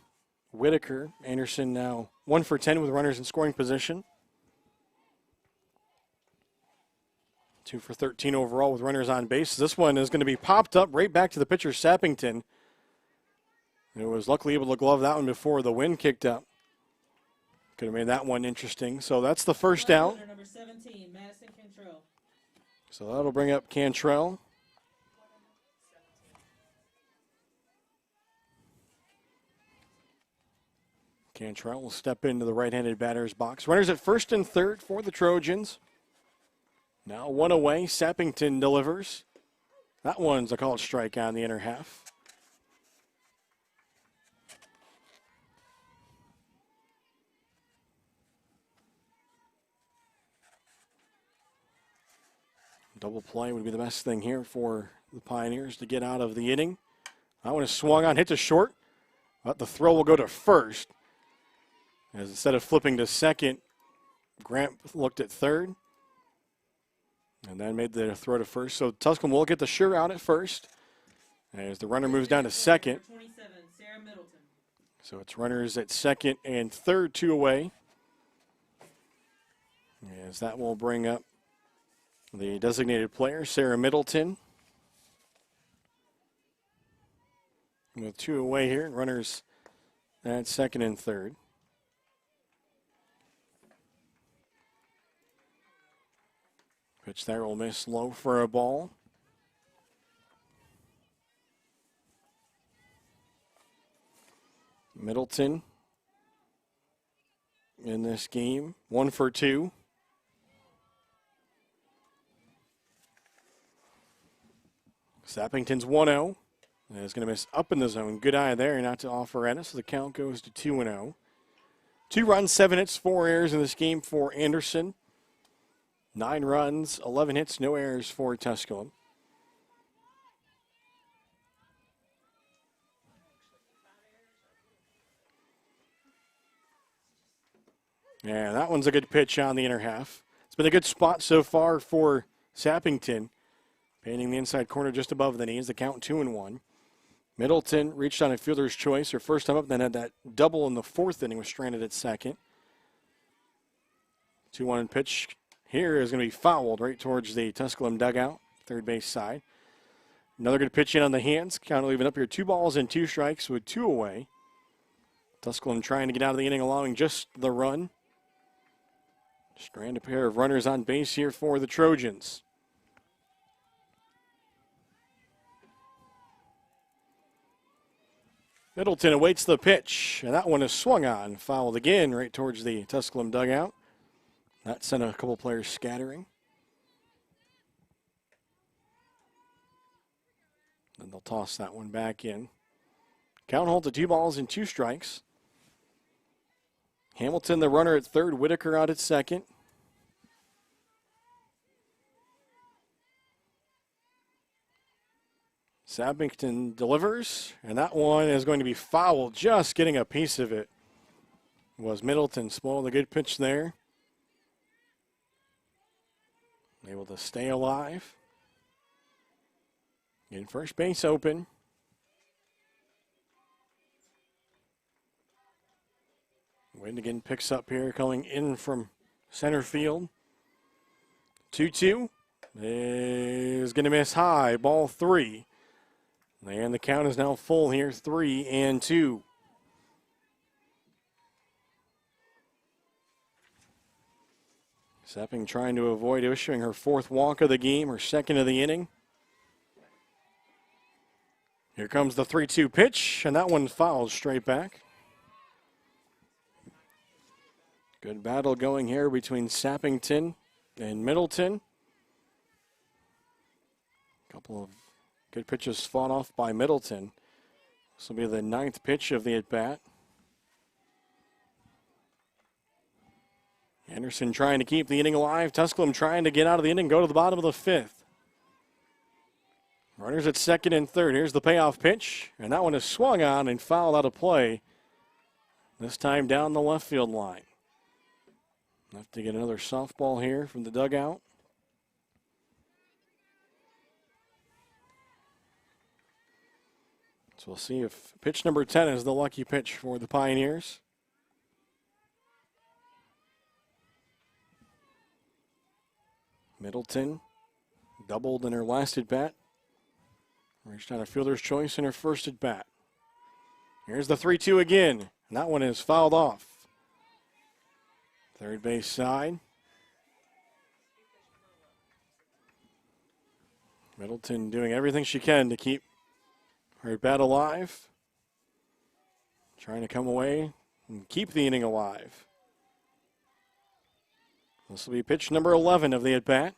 Whitaker, Anderson now 1 for 10 with runners in scoring position. 2 for 13 overall with runners on base. This one is going to be popped up right back to the pitcher, Sappington. It was luckily able to glove that one before the wind kicked up. Could have made that one interesting. So that's the first out. Number 17, Madison Cantrell. So that'll bring up Cantrell. Cantrell will step into the right-handed batter's box. Runners at first and third for the Trojans. Now 1 away. Sappington delivers. That one's a called strike on the inner half. Double play would be the best thing here for the Pioneers to get out of the inning. That one is swung on, hit to short. But the throw will go to first. As instead of flipping to second, Grant looked at third. And then made the throw to first. So Tusculum will get the sure out at first. As the runner moves down to second. 27, Sarah Middleton. So it's runners at second and third, 2 away. As that will bring up the designated player, Sarah Middleton. With 2 away here, runners at second and third. Pitch there will miss low for a ball. Middleton in this game, 1 for 2. Sappington's 1-0. And is going to miss up in the zone. Good eye there, not to Alpharetta, so the count goes to 2-0. 2 runs, 7 hits, 4 errors in this game for Anderson. 9 runs, 11 hits, no errors for Tusculum. Yeah, that one's a good pitch on the inner half. It's been a good spot so far for Sappington. Painting the inside corner just above the knees. The count 2-1. Middleton reached on a fielder's choice her first time up, then had that double in the 4th inning, was stranded at second. 2-1 pitch here is going to be fouled right towards the Tusculum dugout, third base side. Another good pitch in on the hands. Count leaving up here 2 balls and 2 strikes with 2 away. Tusculum trying to get out of the inning, allowing just the run. Strand a pair of runners on base here for the Trojans. Middleton awaits the pitch, and that one is swung on. Fouled again right towards the Tusculum dugout. That sent a couple players scattering. Then they'll toss that one back in. Count holds at 2 balls and 2 strikes. Hamilton, the runner at third. Whitaker out at second. Sappington delivers, and that one is going to be fouled. Just getting a piece of it was Middleton. Spoiled a good pitch there. Able to stay alive. Getting first base open. Wind again picks up here, coming in from center field. 2-2 is going to miss high. Ball 3. And the count is now full here, 3-2. Sepping trying to avoid issuing her 4th walk of the game, or 2nd of the inning. Here comes the 3-2 pitch, and that one fouls straight back. Good battle going here between Sappington and Middleton. A couple of good pitches fought off by Middleton. This will be the 9th pitch of the at-bat. Anderson trying to keep the inning alive. Tusculum trying to get out of the inning, go to the bottom of the 5th. Runners at 2nd and 3rd. Here's the payoff pitch, and that one is swung on and fouled out of play. This time down the left field line. Have to get another softball here from the dugout. So we'll see if pitch number 10 is the lucky pitch for the Pioneers. Middleton doubled in her last at-bat. Reached out a fielder's choice in her first at-bat. Here's the 3-2 again, and that one is fouled off. Third base side. Middleton doing everything she can to keep her at-bat alive. Trying to come away and keep the inning alive. This will be pitch number 11 of the at-bat.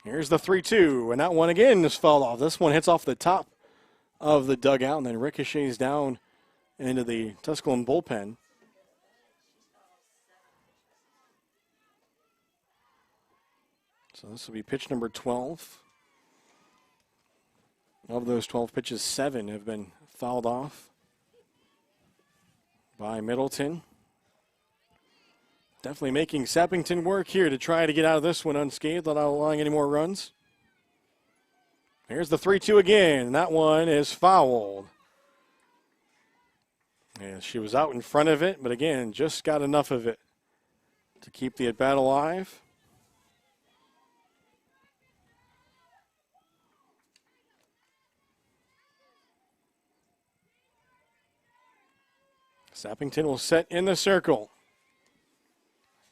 Here's the 3-2, and that one again is fouled off. This one hits off the top of the dugout and then ricochets down into the Tusculum bullpen. So this will be pitch number 12. Of those 12 pitches, 7 have been fouled off by Middleton. Definitely making Sappington work here to try to get out of this one unscathed, without allowing any more runs. Here's the 3-2 again, and that one is fouled. And she was out in front of it, but again, just got enough of it to keep the at-bat alive. Sappington will set in the circle.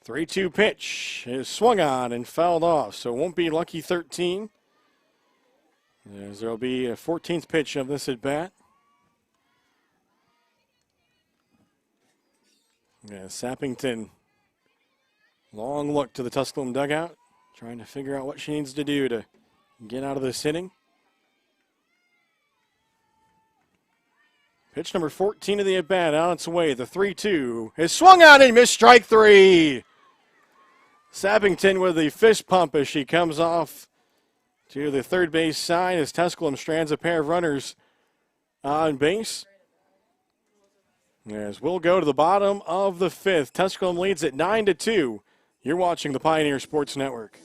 3-2 pitch is swung on and fouled off, so it won't be lucky 13. As there will be a 14th pitch of this at-bat. Yeah, Sappington, long look to the Tusculum dugout, trying to figure out what she needs to do to get out of this inning. Pitch number 14 of the at-bat on its way. The 3-2 is swung on and missed, strike 3. Sappington with the fist pump as she comes off to the third base side as Tusculum strands a pair of runners on base. As we'll go to the bottom of the 5th. Tusculum leads at 9-2. You're watching the Pioneer Sports Network.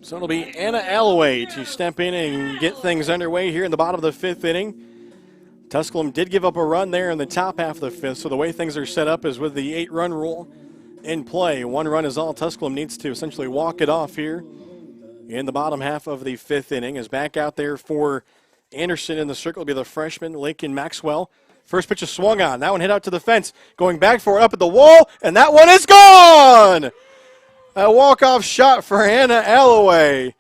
So it'll be Anna Alloway to step in and get things underway here in the bottom of the 5th inning. Tusculum did give up a run there in the top half of the 5th, so the way things are set up is with the 8-run rule in play. 1 run is all Tusculum needs to essentially walk it off here in the bottom half of the 5th inning. Is back out there for Anderson in the circle will be the freshman, Lakin Maxwell. First pitch is swung on. That one hit out to the fence. Going back for it up at the wall, and that one is gone! A walk-off shot for Anna Alloway.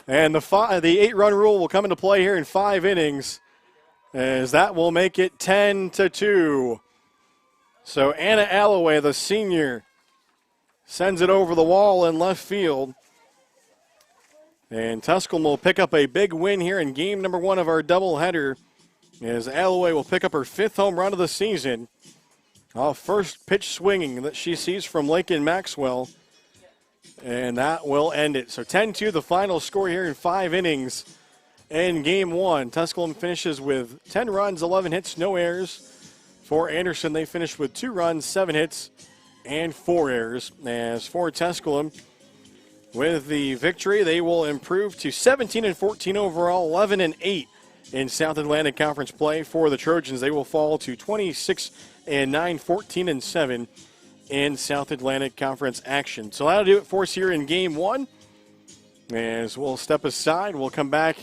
And the 8-run rule will come into play here in 5 innings, as that will make it 10-2. So Anna Alloway, the senior, sends it over the wall in left field. And Tusculum will pick up a big win here in game number 1 of our doubleheader, as Alloway will pick up her 5th home run of the season. First pitch swinging that she sees from Lakin Maxwell, and that will end it. So 10-2 the final score here in 5 innings in game 1. Tusculum finishes with 10 runs, 11 hits, no errors. For Anderson, they finished with 2 runs, 7 hits, and 4 errors. As for Tusculum, with the victory, they will improve to 17-14 overall, 11-8 in South Atlantic Conference play. For the Trojans, they will fall to 26-9, 14-7 in South Atlantic Conference action. So that'll do it for us here in game 1. As we'll step aside, we'll come back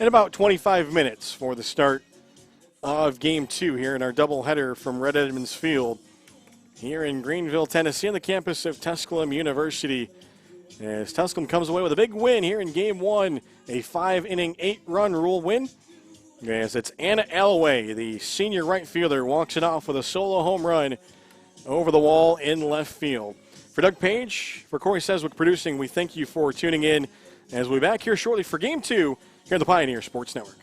in about 25 minutes for the start of game 2 here in our doubleheader from Red Edmonds Field here in Greenville, Tennessee, on the campus of Tusculum University. As Tusculum comes away with a big win here in game 1, a 5-inning, 8-run rule win. As it's Anna Alloway, the senior right fielder, walks it off with a solo home run over the wall in left field. For Doug Page, for Corey Seswick producing, we thank you for tuning in, as we'll be back here shortly for game 2 here on the Pioneer Sports Network.